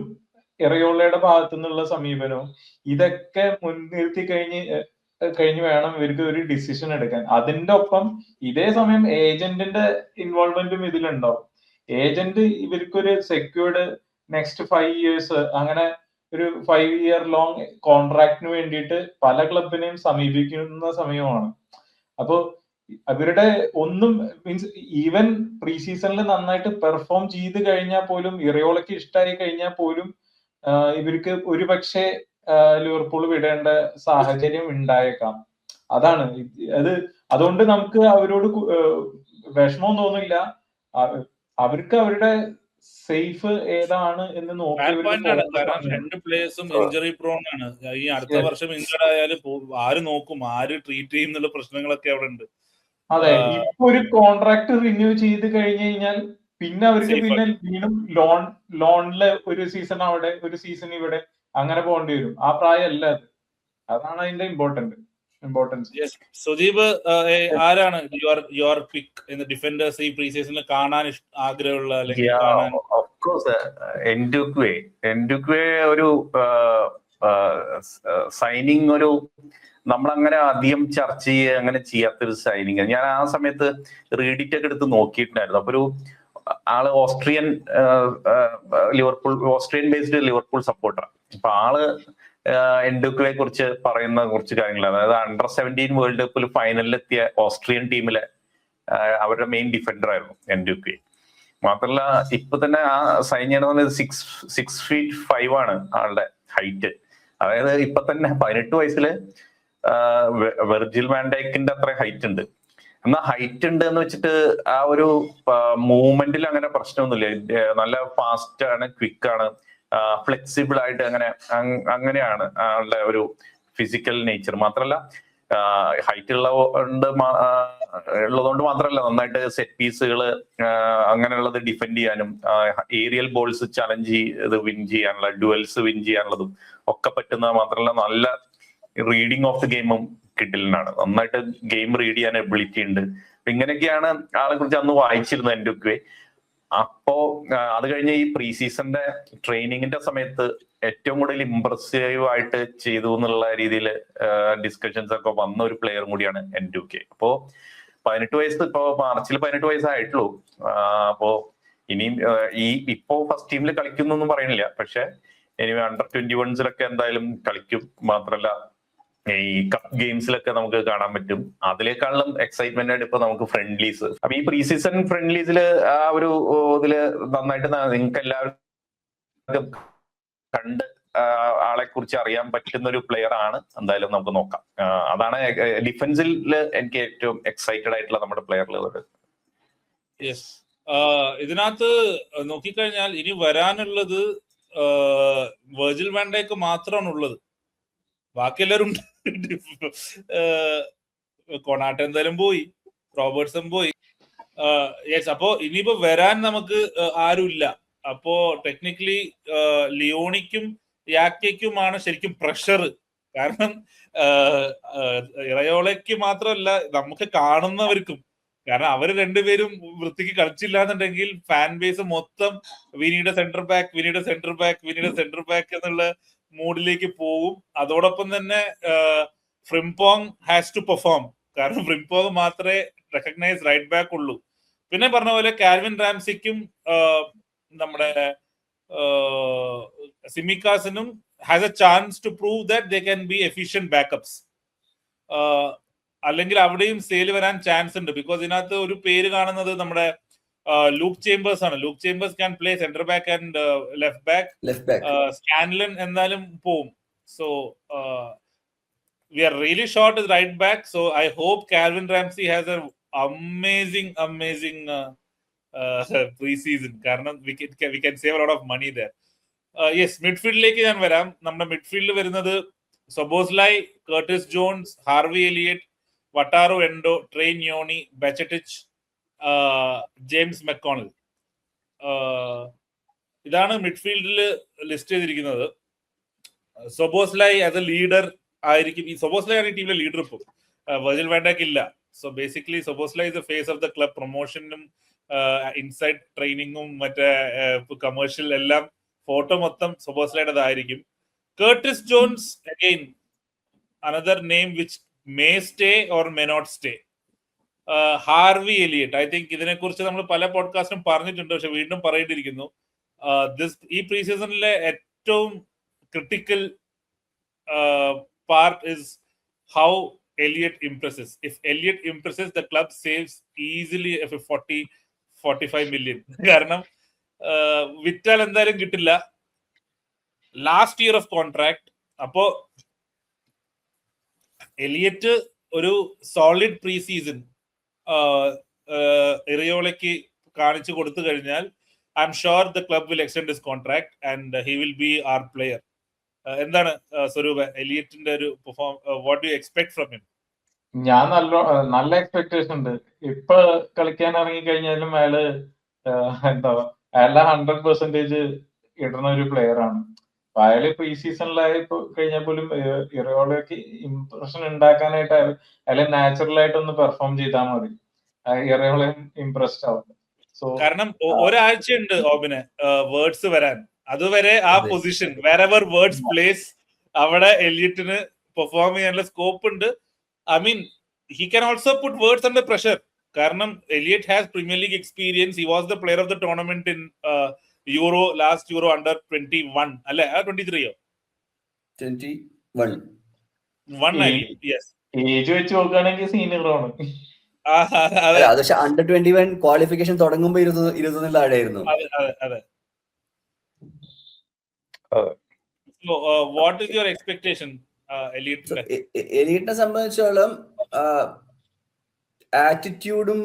ഇറയോളയുടെ ഭാഗത്തു നിന്നുള്ള സമീപനവും ഇതൊക്കെ മുൻനിർത്തി കഴിഞ്ഞ് വേണം ഇവർക്ക് ഒരു ഡിസിഷൻ എടുക്കാൻ. അതിന്റെ ഒപ്പം ഇതേ സമയം ഏജന്റിന്റെ ഇൻവോൾവ്മെന്റും ഇതിലുണ്ടാവും. ഏജന്റ് ഇവർക്കൊരു സെക്യൂർഡ് നെക്സ്റ്റ് 5 years അങ്ങനെ ഒരു 5 year ലോങ് കോൺട്രാക്ടിന് വേണ്ടിയിട്ട് പല ക്ലബിനെയും സമീപിക്കുന്ന സമയമാണ്. അപ്പോ അവരുടെ ഒന്നും മീൻസ് ഈവൻ പ്രീ സീസണിൽ നന്നായിട്ട് പെർഫോം ചെയ്ത് കഴിഞ്ഞാൽ പോലും, ഇറയോളയ്ക്ക് ഇഷ്ടമായി കഴിഞ്ഞാൽ പോലും ഇവർക്ക് ഒരു പക്ഷേ ലിവർപൂൾ വിടേണ്ട സാഹചര്യം ഉണ്ടായേക്കാം. അതാണ് അതുകൊണ്ട് നമുക്ക് അവരോട് വിഷമം തോന്നില്ല. അവർക്ക് അവരുടെ സേഫ് ഏതാണ് എന്ന് നോക്കി. രണ്ട് പ്ലേയേഴ്സും ഇഞ്ചറി പ്രോൺ ആണ്. ഈ അടുത്ത വർഷം ഇഞ്ചർഡ് ആയാലും ആര് നോക്കും, ആര് ട്രീറ്റ് ചെയ്യുന്നുള്ള പ്രശ്നങ്ങളൊക്കെ അവിടെ ഉണ്ട്. അതെ, ഇപ്പൊ ഒരു കോൺട്രാക്ട് റിന്യൂ ചെയ്ത് കഴിഞ്ഞു കഴിഞ്ഞാൽ പിന്നെ അവർക്ക് പിന്നെ വീണ്ടും ലോണില് ഒരു സീസൺ അവിടെ, ഒരു സീസൺ ഇവിടെ, അങ്ങനെ പോകേണ്ടി വരും. ആ പ്രായമല്ല അത്. അതാണ് അതിന്റെ ഇമ്പോർട്ടന്റ്. ഇമ്പോർട്ടൻസ്. Yes. സുദീപ്, ആരാണ് യുവർ പിക്ക് ഇൻ ഡിഫൻഡേഴ്സ് ഈ പ്രീ സീസണിൽ കാണാൻ ആഗ്രഹമുള്ള അല്ലെങ്കിൽ കാണാൻ? ഓഫ് കോഴ്സ് എൻഡുക്വേ ഒരു സൈനിങ്, ഒരു നമ്മളങ്ങനെ അധികം ചർച്ച ചെയ്യുക അങ്ങനെ ചെയ്യാത്തൊരു സൈനിങ്. ഞാൻ ആ സമയത്ത് റീഡിറ്റ് ഒക്കെ എടുത്ത് നോക്കിയിട്ടുണ്ടായിരുന്നു. അപ്പൊ ഒരു ആള് ഓസ്ട്രിയൻ ബേസ്ഡ് ലിവർപൂൾ സപ്പോർട്ടറാണ്. അപ്പൊ ആള് എൻഡുക്വയെ കുറിച്ച് പറയുന്ന കുറച്ച് കാര്യങ്ങളാണ്. അതായത് അണ്ടർ-17 വേൾഡ് കപ്പിൽ ഫൈനലിലെത്തിയ ഓസ്ട്രിയൻ ടീമിലെ അവരുടെ മെയിൻ ഡിഫൻഡർ ആയിരുന്നു എൻഡുക്വെ. മാത്രമല്ല ഇപ്പൊ തന്നെ ആ സൈൻ ചെയ്യണമെന്ന് 6'5" ആണ് ആളുടെ ഹൈറ്റ്. അതായത് ഇപ്പൊ തന്നെ 18 വയസ്സില് വെർജിൽ വാൻ ഡൈക്കിന്റെ അത്ര ഹൈറ്റ് ഉണ്ട്. എന്നാൽ ഹൈറ്റ് ഉണ്ട് എന്ന് വെച്ചിട്ട് ആ ഒരു മൂവ്മെന്റിൽ അങ്ങനെ പ്രശ്നമൊന്നുമില്ല. നല്ല ഫാസ്റ്റ് ആണ്, ക്വിക്ക് ആണ്, ഫ്ലെക്സിബിൾ ആയിട്ട് അങ്ങനെയാണ് ആളുടെ ഒരു ഫിസിക്കൽ നേച്ചർ. മാത്രമല്ല ഹൈറ്റ് ഉള്ളതുകൊണ്ട് മാത്രമല്ല നന്നായിട്ട് സെറ്റ് പീസുകൾ അങ്ങനെയുള്ളത് ഡിഫെൻഡ് ചെയ്യാനും ഏരിയൽ ബോൾസ് ചലഞ്ച് ചെയ്ത് വിൻ ചെയ്യാനുള്ള, ഡുവൽസ് വിൻ ചെയ്യാനുള്ളതും ഒക്കെ പറ്റുന്ന മാത്രമല്ല നല്ല റീഡിങ് ഓഫ് ദി ഗെയിമും കിട്ടലിനാണ്. നന്നായിട്ട് ഗെയിം റീഡ് ചെയ്യാൻ എബിലിറ്റി ഉണ്ട്. ഇങ്ങനെയൊക്കെയാണ് ആളെ കുറിച്ച് അന്ന് വായിച്ചിരുന്നത് എൻഡുക്വെ. അപ്പോ അത് കഴിഞ്ഞ് ഈ പ്രീ സീസണിന്റെ ട്രെയിനിങ്ങിന്റെ സമയത്ത് ഏറ്റവും കൂടുതൽ ഇംപ്രസീവ് ആയിട്ട് ചെയ്തു എന്നുള്ള രീതിയിൽ ഡിസ്കഷൻസ് ഒക്കെ വന്ന ഒരു പ്ലെയർ കൂടിയാണ് എൻഡുക്വെ. അപ്പോ 18 വയസ്സ്, ഇപ്പോ മാർച്ചിൽ 18 വയസ്സായിട്ടുള്ളൂ. അപ്പോ ഇനിയും ഇപ്പോ ഫസ്റ്റ് ടീമിൽ കളിക്കുന്നൊന്നും പറയുന്നില്ല. പക്ഷെ ഇനി അണ്ടർ-21 എന്തായാലും കളിക്കും. മാത്രമല്ല ഈ കപ്പ് ഗെയിംസിലൊക്കെ നമുക്ക് കാണാൻ പറ്റും. അതിലേക്കാളും എക്സൈറ്റ്മെന്റ് ആയിട്ട് ഇപ്പൊ നമുക്ക് ഫ്രണ്ട്ലീസ്. അപ്പൊ ഈ പ്രീ സീസൺ ഫ്രണ്ട്ലീസില് ആ ഒരു ഇതില് നന്നായിട്ട് നിങ്ങൾക്ക് എല്ലാവർക്കും കണ്ട് ആളെ കുറിച്ച് അറിയാൻ പറ്റുന്ന ഒരു പ്ലെയർ ആണ്. എന്തായാലും നമുക്ക് നോക്കാം. അതാണ് ഡിഫൻസിൽ എനിക്ക് ഏറ്റവും എക്സൈറ്റഡ് ആയിട്ടുള്ള നമ്മുടെ പ്ലെയറിൽ. യെസ്, ഇതിനകത്ത് നോക്കിക്കഴിഞ്ഞാൽ ഇനി വരാനുള്ളത് വെർജിൽ വാൻ ഡൈക്ക് മാത്രമാണ് ഉള്ളത്. ബാക്കി എല്ലാവരും കൊണാട്ട എന്തായാലും പോയി, റോബർട്ട്സൺ പോയി. യെസ്, അപ്പോ ഇനിയിപ്പോ വരാൻ നമുക്ക് ആരുമില്ല. അപ്പോ ടെക്നിക്കലി ലിയോണിക്കും യാക്കയ്ക്കുമാണ് ശരിക്കും പ്രഷർ. കാരണം ഇറയോളയ്ക്ക് മാത്രമല്ല നമുക്ക് കാണുന്നവർക്കും. കാരണം അവര് രണ്ടുപേരും വൃത്തിക്ക് കളിച്ചില്ല എന്നുണ്ടെങ്കിൽ ഫാൻ ബേസ് മൊത്തം വിനീഡ് സെന്റർ ബാക്ക് എന്നുള്ള മൂഡിലേക്ക് പോകും. അതോടൊപ്പം തന്നെ ഫ്രിംപോങ് ഹാസ് ടു പെർഫോം. കാരണം ഫ്രിംപോങ് മാത്രമേ റെക്കഗ്നൈസ് റൈറ്റ് ബാക്ക് ഉള്ളൂ. പിന്നെ പറഞ്ഞ പോലെ കാൽവിൻ റാംസിക്കും നമ്മുടെ സിമിക്കാസിനും has a chance to prove that they can be efficient backups. അല്ലെങ്കിൽ അവിടെയും സെയിൽ വരാൻ ചാൻസ് ഉണ്ട്. ബിക്കോസ് ഇതിനകത്ത് ഒരു പേര് കാണുന്നത് നമ്മുടെ ലൂക്ക് ചേംബേഴ്സ് ആണ്. Luke Chambers can play centre back and left back. Scanlan എന്നാലും പോവും. So we are really short as right back. So I hope Calvin Ramsey has an amazing pre-season. കാരണം we can save a lot of money there. Yes, മിഡ്ഫീൽഡിലേക്ക് ഞാൻ വരാം. നമ്മുടെ മിഡ്ഫീൽഡിൽ വരുന്നത് Szoboszlai, Curtis Jones, Harvey Elliott, Wataru Endo, Trey Nyoni, Bajcetic, James McConnell. ഇതാണ് മിഡ്ഫീൽഡിൽ list ചെയ്തിരിക്കുന്നത്. Szoboszlai as A leader ആയിരിക്കും. ഈ സൊബോസ്ലൈ ആണ് ഈ ടീമിലെ ലീഡർ. ഇപ്പം വെർജിൽ വാൻ ഡൈക്ക് ഇല്ല. So basically Szoboszlai is the face of the club. പ്രൊമോഷനും ഇൻസൈഡ് ട്രെയിനിങ്ങും മറ്റേ കമേഴ്ഷ്യൽ എല്ലാം ഫോട്ടോ മൊത്തം സൊബോസ്ലൈയുടേതായിരിക്കും. Curtis Jones again another name which may stay or may not stay. Harvey Elliott, I think ഇതിനെക്കുറിച്ച് നമ്മൾ പല പോഡ്കാസ്റ്റിലും പറഞ്ഞിട്ടുണ്ട്. പക്ഷെ വീണ്ടും പറയേണ്ടിയിരിക്കുന്നു. ഈ പ്രീ സീസണിലെ ഏറ്റവും critical part is how Elliott impresses. If Elliott impresses, the club saves easily 40-45 million. കാരണം വിറ്റാൽ എന്തായാലും കിട്ടില്ല. Last year of contract. അപ്പോ എലിയറ്റ് ഒരു സോളിഡ് പ്രീ സീസൺ ഇറിയോളയ്ക്ക് കാണിച്ചു കൊടുത്തു കഴിഞ്ഞാൽ I'm sure the club will extend his contract and he will be our player. എന്താണ് സ്വരൂപ എലിയറ്റിന്റെ ഒരു what do you expect from him? ഞാൻ നല്ല എക്സ്പെക്ടേഷൻ ഉണ്ട്. ഇപ്പൊ കളിക്കാൻ ഇറങ്ങി കഴിഞ്ഞാലും അയാള് അയാളുടെ 100% ഇടുന്ന ഒരു പ്ലെയർ ആണ്. അപ്പൊ അയാള് പ്രീ സീസണിലായി കഴിഞ്ഞാൽ പോലും ഇറയോളയ്ക്ക് ഇംപ്രഷൻ ഉണ്ടാക്കാനായിട്ട് അയാളെ നാച്ചുറൽ ആയിട്ടൊന്ന് പെർഫോം ചെയ്താൽ മതി, ഇറയോള ഇംപ്രസ്ഡ് ആവും. സോ കാരണം ഒരാഴ്ചയുണ്ട് ഓബിന് വേർഡ്സ് വരാൻ. അതുവരെ ആ അതെ. പൊസിഷൻ വേറെവർ വേർഡ്സ് പ്ലേസ് അവിടെ എലിയറ്റിന് പെർഫോം ചെയ്യാനുള്ള സ്കോപ്പ് ഉണ്ട്. I mean he can also put Wirtz under pressure. കാരണം Elliott has Premier League experience. He was the player of the tournament in Euro, last Euro under 21 അല്ലെ 23യോ 21 yes. Age വെച്ച് നോക്കുകയാണെങ്കിൽ സീനിയറാണ്. അതെ അത് പക്ഷെ അണ്ടർ 21 ക്വാളിഫിക്കേഷൻ തുടങ്ങുമ്പോ 21 താഴെയായിരുന്നു. അതെ. So, what is your expectation, Elite? എലീറ്റിനെ സംബന്ധിച്ചോളം ആറ്റിറ്റ്യൂഡും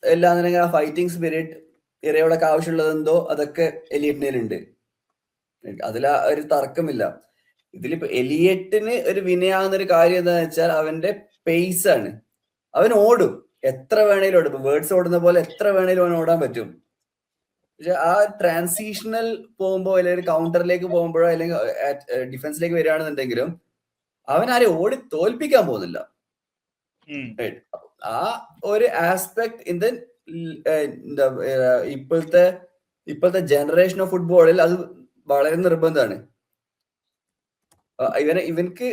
എല്ലാം തന്നെ ആ ഫൈറ്റിംഗ് സ്പിരിറ്റ് ഇറയോളൊക്കെ ആവശ്യമുള്ളത് എന്തോ അതൊക്കെ എലിയറ്റിനുണ്ട്. അതിൽ ഒരു തർക്കമില്ല. ഇതിലിപ്പോ എലിയറ്റിന് ഒരു വിനയാകുന്ന ഒരു കാര്യം എന്താണെന്ന് വെച്ചാൽ അവന്റെ പേസ് ആണ്. അവൻ ഓടും, എത്ര വേണേലും ഓടും. വേർഡ്സ് ഓടുന്ന പോലെ എത്ര വേണേലും അവൻ ഓടാൻ പറ്റും. പക്ഷെ ആ ട്രാൻസിഷണൽ പോകുമ്പോ അല്ലെങ്കിൽ കൗണ്ടറിലേക്ക് പോകുമ്പോഴോ അല്ലെങ്കിൽ ഡിഫൻസിലേക്ക് വരികയാണെന്നുണ്ടെങ്കിലും അവൻ ആരെയും ഓടി തോൽപ്പിക്കാൻ പോകുന്നില്ല. ആ ഒരു ആസ്പെക്ട് എന്താ ഇപ്പോഴത്തെ ജനറേഷൻ ഓഫ് ഫുട്ബോളിൽ അത് വളരെ നിർബന്ധമാണ്. ഇവനക്ക്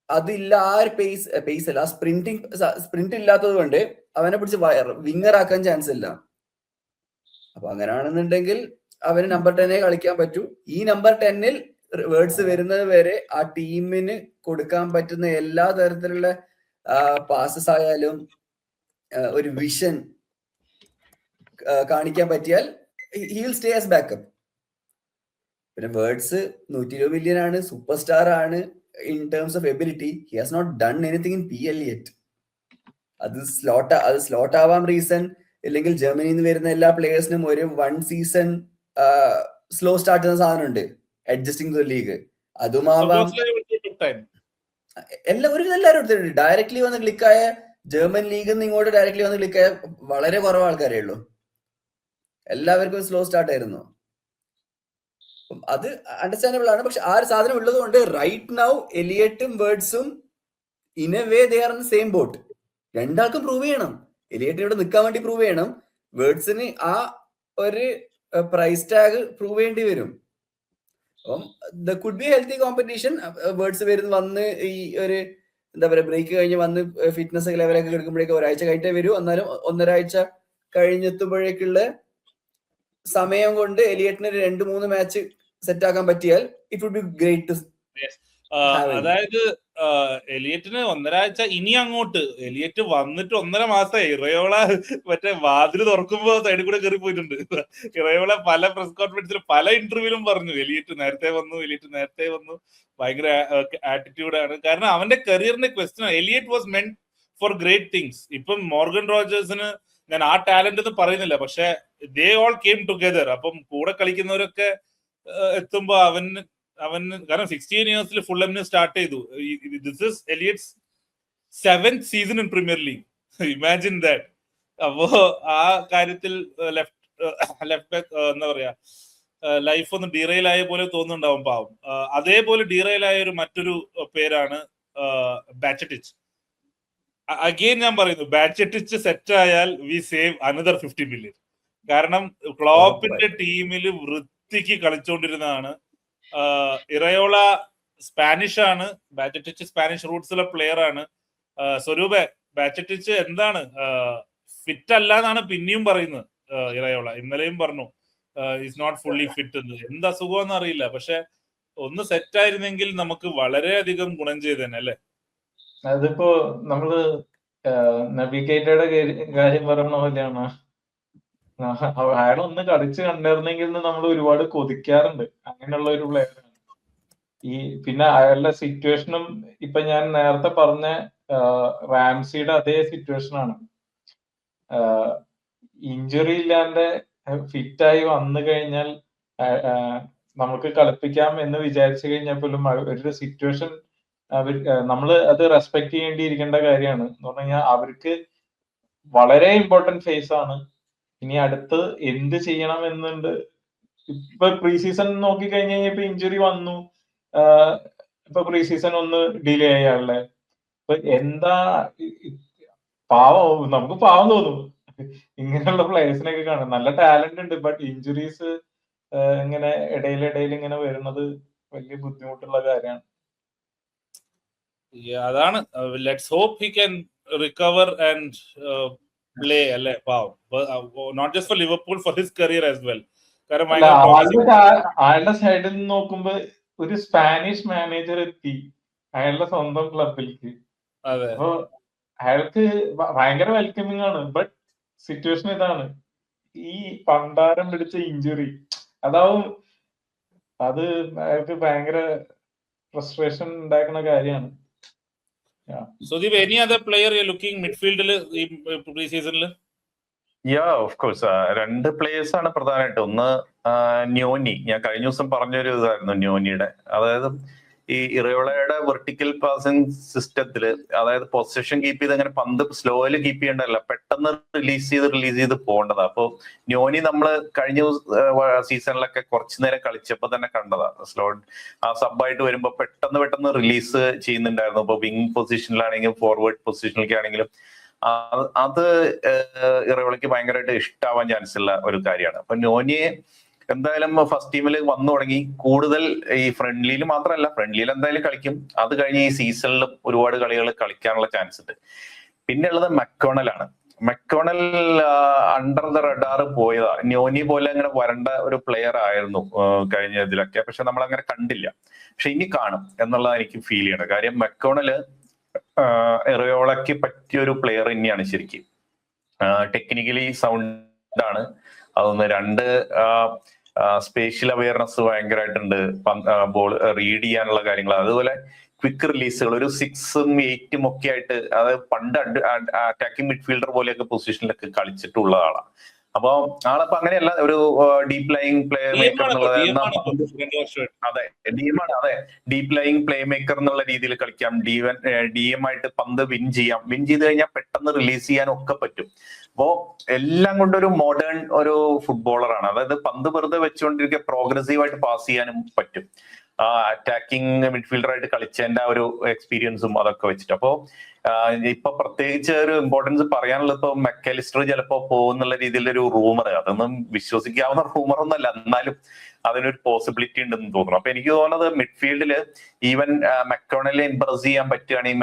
അതില്ല, ആ ഒരു പേസ് അല്ല, ആ സ്പ്രിന്റ് ഇല്ലാത്തത് കൊണ്ട് അവനെ പിടിച്ച് വിങ്ങർ ആക്കാൻ ചാൻസ് ഇല്ല. അപ്പൊ അങ്ങനെയാണെന്നുണ്ടെങ്കിൽ അവന് നമ്പർ 10 കളിക്കാൻ പറ്റൂ. ഈ നമ്പർ 10 വേർഡ്സ് വരുന്നത് വരെ ആ ടീമിന് കൊടുക്കാൻ പറ്റുന്ന എല്ലാ തരത്തിലുള്ള പാസസ് ആയാലും ഒരു വിഷൻ കാണിക്കാൻ പറ്റിയാൽ he will stay as backup. പിന്നെ വേർഡ്സ് 120 മില്യൺ ആണ്, സൂപ്പർ സ്റ്റാർ ആണ്. In terms of ability he has not done anything in PL yet. അത് സ്ലോട്ട് ആവാൻ റീസൺ ഇല്ലെങ്കിൽ ജർമ്മനിയിൽ നിന്ന് വരുന്ന എല്ലാ പ്ലേയേഴ്സിനും ഒരു 1 സീസൺ സ്ലോ സ്റ്റാർട്ട് ചെയ്യുന്ന സാധനമുണ്ട്, അഡ്ജസ്റ്റിംഗ് ദ ലീഗ്. അതുമാവാം എല്ലാവരും എടുത്തിട്ടുണ്ട്. ഡയറക്ട്ലി വന്ന് ക്ലിക്കായ ജർമ്മൻ ലീഗിൽ നിന്ന് ഇങ്ങോട്ട് ഡയറക്ട്ലി വന്ന് ക്ലിക്കായ വളരെ കുറവ് ആൾക്കാരേ ഉള്ളൂ. എല്ലാവർക്കും സ്ലോ സ്റ്റാർട്ട് ആയിരുന്നു. അത് അണ്ടർസ്റ്റാൻഡബിൾ ആണ്. പക്ഷെ ആ ഒരു സാധനം ഉള്ളത് കൊണ്ട് റൈറ്റ് നൗ എലിയറ്റും വേർഡ്സും in a way they are in same boat. രണ്ടാൾക്കും പ്രൂവ് ചെയ്യണം. എലിയറ്റിന് ഇവിടെ നിൽക്കാൻ വേണ്ടി പ്രൂവ് ചെയ്യണം, വേർഡ്സിന് ആ ഒരു പ്രൈസ് ടാഗ് പ്രൂവ് ചെയ്യേണ്ടി വരും. അപ്പം the could be healthy competition. Words വരുന്ന വന്ന് ഈ ഒരു എന്താ പറയുക ബ്രേക്ക് കഴിഞ്ഞ് വന്ന് ഫിറ്റ്നസ് ലെവലൊക്കെ എടുക്കുമ്പോഴേക്കും ഒരാഴ്ച കഴിഞ്ഞിട്ടേ വരൂ. എന്നാലും 1.5 ആഴ്ച കഴിഞ്ഞെത്തുമ്പോഴേക്കുള്ള സമയം കൊണ്ട് എലിയറ്റിന് 2-3 മാച്ച് സെറ്റ് ആക്കാൻ പറ്റിയാൽ ഇറ്റ് വുഡ് ബി ഗ്രേറ്റ്. അതായത് എലിയറ്റിന് 1.5 ആഴ്ച ഇനി അങ്ങോട്ട്, എലിയറ്റ് വന്നിട്ട് 1.5 മാസമായി. ഇറയോള മറ്റേ വാതിൽ തുറക്കുമ്പോ സൈഡിൽ കൂടെ കയറി പോയിട്ടുണ്ട്. ഇറയോള പല പ്രസ് കോൺഫറൻസിലും പല ഇന്റർവ്യൂലും പറഞ്ഞു എലിയറ്റ് നേരത്തെ വന്നു, ഭയങ്കര ആറ്റിറ്റ്യൂഡാണ്. കാരണം അവന്റെ കരിയറിന്റെ question, Elliott was meant for great things. ഇപ്പം മോർഗൻ റോജേഴ്സിന് ഞാൻ ആ ടാലന്റ് എന്ന് പറയുന്നില്ല, പക്ഷെ ദേ ഓൾ കെയിം ടുഗദർ. അപ്പം കൂടെ കളിക്കുന്നവരൊക്കെ എത്തുമ്പോ അവന് കാരണം 16 ഇയേഴ്സിൽ ഫുള്ളമിന് സ്റ്റാർട്ട് ചെയ്തു. This is Elliot's 7th season in premier league. Imagine that. അപ്പോ ആ കാര്യത്തിൽ ലെഫ്റ്റ് ബാക്ക് എന്താ പറയാ ലൈഫ് ഒന്ന് ഡീറെയിൽ ആയ പോലെ തോന്നുന്നുണ്ടാവും പാവം. അതേപോലെ ഡീറെയിൽ ആയ മറ്റൊരു പേരാണ് ബാച്ചറ്റിച്ച്. അഗെയിൻ ഞാൻ പറയുന്നു, ബാച്ചറ്റിച്ച് സെറ്റ് ആയാൽ വി സേവ് അനദർ 50 മില്യൺ. കാരണം ക്ലോപ്പിന്റെ ടീമിൽ വൃത്തിക്ക് കളിച്ചുകൊണ്ടിരുന്നതാണ്. ഇറയോള സ്പാനിഷ് ആണ്, ബാച്ചറ്റിച്ച് സ്പാനിഷ് റൂട്ട്സുള്ള പ്ലെയർ ആണ്. സ്വരൂപെ, ബാച്ചറ്റിച്ച് എന്താണ് ഫിറ്റ് അല്ല എന്നാണ് പിന്നെയും പറയുന്നത് ഇറയോള. ഇന്നലെയും പറഞ്ഞു ഈസ് നോട്ട് ഫുള്ളി ഫിറ്റ് എന്ന്. എന്ത് അസുഖമെന്ന് അറിയില്ല, പക്ഷെ ഒന്ന് സെറ്റ് ആയിരുന്നെങ്കിൽ നമുക്ക് വളരെയധികം ഗുണം ചെയ്തേനെ അല്ലേ? അതിപ്പോ നമ്മള് നബികേറ്റയുടെ കാര്യം പറയുന്ന പോലെയാണ്. അയാളൊന്ന് കളിച്ച് കണ്ടിരുന്നെങ്കിൽ നമ്മൾ ഒരുപാട് കൊതിക്കാറുണ്ട്. അങ്ങനെയുള്ള ഒരു പ്ലെയറാണ്. പിന്നെ അയാളുടെ സിറ്റുവേഷനും ഇപ്പൊ ഞാൻ നേരത്തെ പറഞ്ഞ റാംസിയുടെ അതേ സിറ്റുവേഷൻ ആണ്. ഇഞ്ചുറി ഇല്ലാണ്ട് ഫിറ്റായി വന്നു കഴിഞ്ഞാൽ നമുക്ക് കളിപ്പിക്കാം എന്ന് വിചാരിച്ചു കഴിഞ്ഞാൽ പോലും ഒരു സിറ്റുവേഷൻ നമ്മൾ അത് റെസ്പെക്ട് ചെയ്യേണ്ടിയിരിക്കേണ്ട കാര്യമാണ്. എന്ന് പറഞ്ഞു കഴിഞ്ഞാൽ അവർക്ക് വളരെ ഇമ്പോർട്ടന്റ് ഫേസ് ആണ്. ഇനി അടുത്ത് എന്ത് ചെയ്യണം എന്നുണ്ട് ഇപ്പൊ പ്രീ സീസൺ നോക്കി കഴിഞ്ഞ് കഴിഞ്ഞാൽ ഇപ്പൊ ഇഞ്ചുറി വന്നു. ഇപ്പൊ പ്രീ സീസൺ ഒന്ന് ഡിലേ ആയാളെ ഇപ്പൊ എന്താ പാവം, നമുക്ക് പാവം തോന്നും ഇങ്ങനെയുള്ള പ്ലേയേഴ്സിനെയൊക്കെ കാണാൻ. നല്ല ടാലന്റ് ഉണ്ട്, ബട്ട് ഇഞ്ചുറീസ് ഇങ്ങനെ ഇടയിൽ ഇങ്ങനെ വരുന്നത് വലിയ ബുദ്ധിമുട്ടുള്ള കാര്യമാണ്. അതാണ്. Let's hope he can recover and play അല്ലേ പാവം. Not just for Liverpool, for his career as well. കാരണം അയാളുടെ സൈഡിൽ നിന്ന് നോക്കുമ്പോ ഒരു സ്പാനിഷ് മാനേജർ എത്തി അയാളുടെ സ്വന്തം ക്ലബിലേക്ക്. അപ്പൊ അയാൾക്ക് ഭയങ്കര വെൽക്കമിങ് ആണ്. ബട്ട് സിറ്റുവേഷൻ ഇതാണ്, ഈ പണ്ടാരം പിടിച്ച ഇഞ്ചുറി അതാവും അത് അയാൾക്ക് ഭയങ്കര ഫ്രസ്ട്രേഷൻ ഉണ്ടാക്കുന്ന കാര്യമാണ്. Sudeep, any other player you're looking midfield ഈ പ്രീ സീസണിൽ? ഓഫ് കോഴ്സ് 2 പ്ലേയേഴ്സ് ആണ് പ്രധാനമായിട്ട്. ഒന്ന് ന്യോനി, ഞാൻ കഴിഞ്ഞ ദിവസം പറഞ്ഞൊരു ഇതായിരുന്നു ന്യോനിയുടെ. അതായത് ഈ ഇറയോളയുടെ വെർട്ടിക്കൽ പാസിംഗ് സിസ്റ്റത്തില്, അതായത് പൊസിഷൻ കീപ്പ് ചെയ്ത് അങ്ങനെ പന്ത് സ്ലോയില് കീപ്പ് ചെയ്യേണ്ടതല്ല, പെട്ടെന്ന് റിലീസ് ചെയ്ത് പോകേണ്ടതാ. അപ്പൊ ന്യോനി നമ്മള് കഴിഞ്ഞ സീസണിലൊക്കെ കുറച്ചു നേരം കളിച്ചപ്പോ തന്നെ കണ്ടതാ. ആ സബ്ബായിട്ട് വരുമ്പോ പെട്ടെന്ന് റിലീസ് ചെയ്യുന്നുണ്ടായിരുന്നു. ഇപ്പൊ വിങ് പൊസിഷനിലാണെങ്കിലും ഫോർവേഡ് പൊസിഷനിലേക്കാണെങ്കിലും അത് ഇറയോളയ്ക്ക് ഭയങ്കരമായിട്ട് ഇഷ്ടാവാൻ ചാൻസ് ഉള്ള ഒരു കാര്യമാണ്. അപ്പൊ ന്യോനിയെ എന്തായാലും ഫസ്റ്റ് ടീമിൽ വന്നു തുടങ്ങി. കൂടുതൽ ഈ ഫ്രണ്ട്ലിയിൽ മാത്രമല്ല, ഫ്രണ്ട്ലിയിൽ എന്തായാലും കളിക്കും. അത് കഴിഞ്ഞ് ഈ സീസണിലും ഒരുപാട് കളികൾ കളിക്കാനുള്ള ചാൻസ് ഉണ്ട്. പിന്നെ ഉള്ളത് മക്കോണലാണ്. മക്കോണൽ അണ്ടർ ദ റഡാർ പോയതാ. ന്യോനി പോലെ അങ്ങനെ വരേണ്ട ഒരു പ്ലെയർ ആയിരുന്നു കഴിഞ്ഞ ഇതിലൊക്കെ, പക്ഷെ നമ്മൾ അങ്ങനെ കണ്ടില്ല. പക്ഷെ ഇനി കാണും എന്നുള്ളത് എനിക്ക് ഫീൽ ചെയ്യണം. കാര്യം മക്കോണല് എറിയോളയ്ക്ക് പറ്റിയൊരു പ്ലെയർ തന്നെയാണ് ശരിക്കും. ടെക്നിക്കലി സൗണ്ട് ആണ്. അതൊന്ന്. 2 സ്പേഷ്യൽ അവയർനെസ് ഭയങ്കരമായിട്ടുണ്ട്. ബോൾ റീഡ് ചെയ്യാനുള്ള കാര്യങ്ങൾ, അതുപോലെ ക്വിക്ക് റിലീസുകൾ. ഒരു 6ഉം 8ഉം ഒക്കെ ആയിട്ട്, അതായത് പണ്ട് അറ്റാക്കിംഗ് മിഡ്ഫീൽഡർ പോലെയൊക്കെ പൊസിഷനിലൊക്കെ കളിച്ചിട്ടുള്ള ആളാണ്. അപ്പൊ ആളപ്പോ അങ്ങനെയല്ല, ഒരു ഡീപ് ലൈങ് പ്ലേ മേക്കർ എന്നുള്ളത്. അതെ, ഡീപ് ലൈങ് പ്ലേ മേക്കർ എന്നുള്ള രീതിയിൽ കളിക്കാം. DM ആയിട്ട് പന്ത് വിൻ ചെയ്ത് കഴിഞ്ഞാൽ പെട്ടെന്ന് റിലീസ് ചെയ്യാൻ ഒക്കെ പറ്റും. അപ്പോ എല്ലാം കൊണ്ടൊരു മോഡേൺ ഒരു ഫുട്ബോളറാണ്. അതായത് പന്ത് വെറുതെ വെച്ചുകൊണ്ടിരിക്കുക, പ്രോഗ്രസീവായിട്ട് പാസ് ചെയ്യാനും പറ്റും. അറ്റാക്കിംഗ് മിഡ്ഫീൽഡറായിട്ട് കളിച്ചതിന്റെ ഒരു എക്സ്പീരിയൻസും അതൊക്കെ വെച്ചിട്ട്. അപ്പോ ഇപ്പൊ പ്രത്യേകിച്ച് ഒരു ഇമ്പോർട്ടൻസ് പറയാനുള്ളത്, ഇപ്പൊ മെക്കാലിസ്റ്റർ ചിലപ്പോ പോകുന്നുള്ള രീതിയിലൊരു റൂമർ, അതൊന്നും വിശ്വസിക്കാവുന്ന റൂമർ ഒന്നല്ല, എന്നാലും അതിനൊരു പോസിബിലിറ്റി ഉണ്ടെന്ന് തോന്നുന്നു. അപ്പൊ എനിക്ക് തോന്നുന്നത് മിഡ്ഫീൽഡില് ഈവൻ മെക്കോണലിനെ ഇംപ്രസ് ചെയ്യാൻ പറ്റുകയാണെങ്കിൽ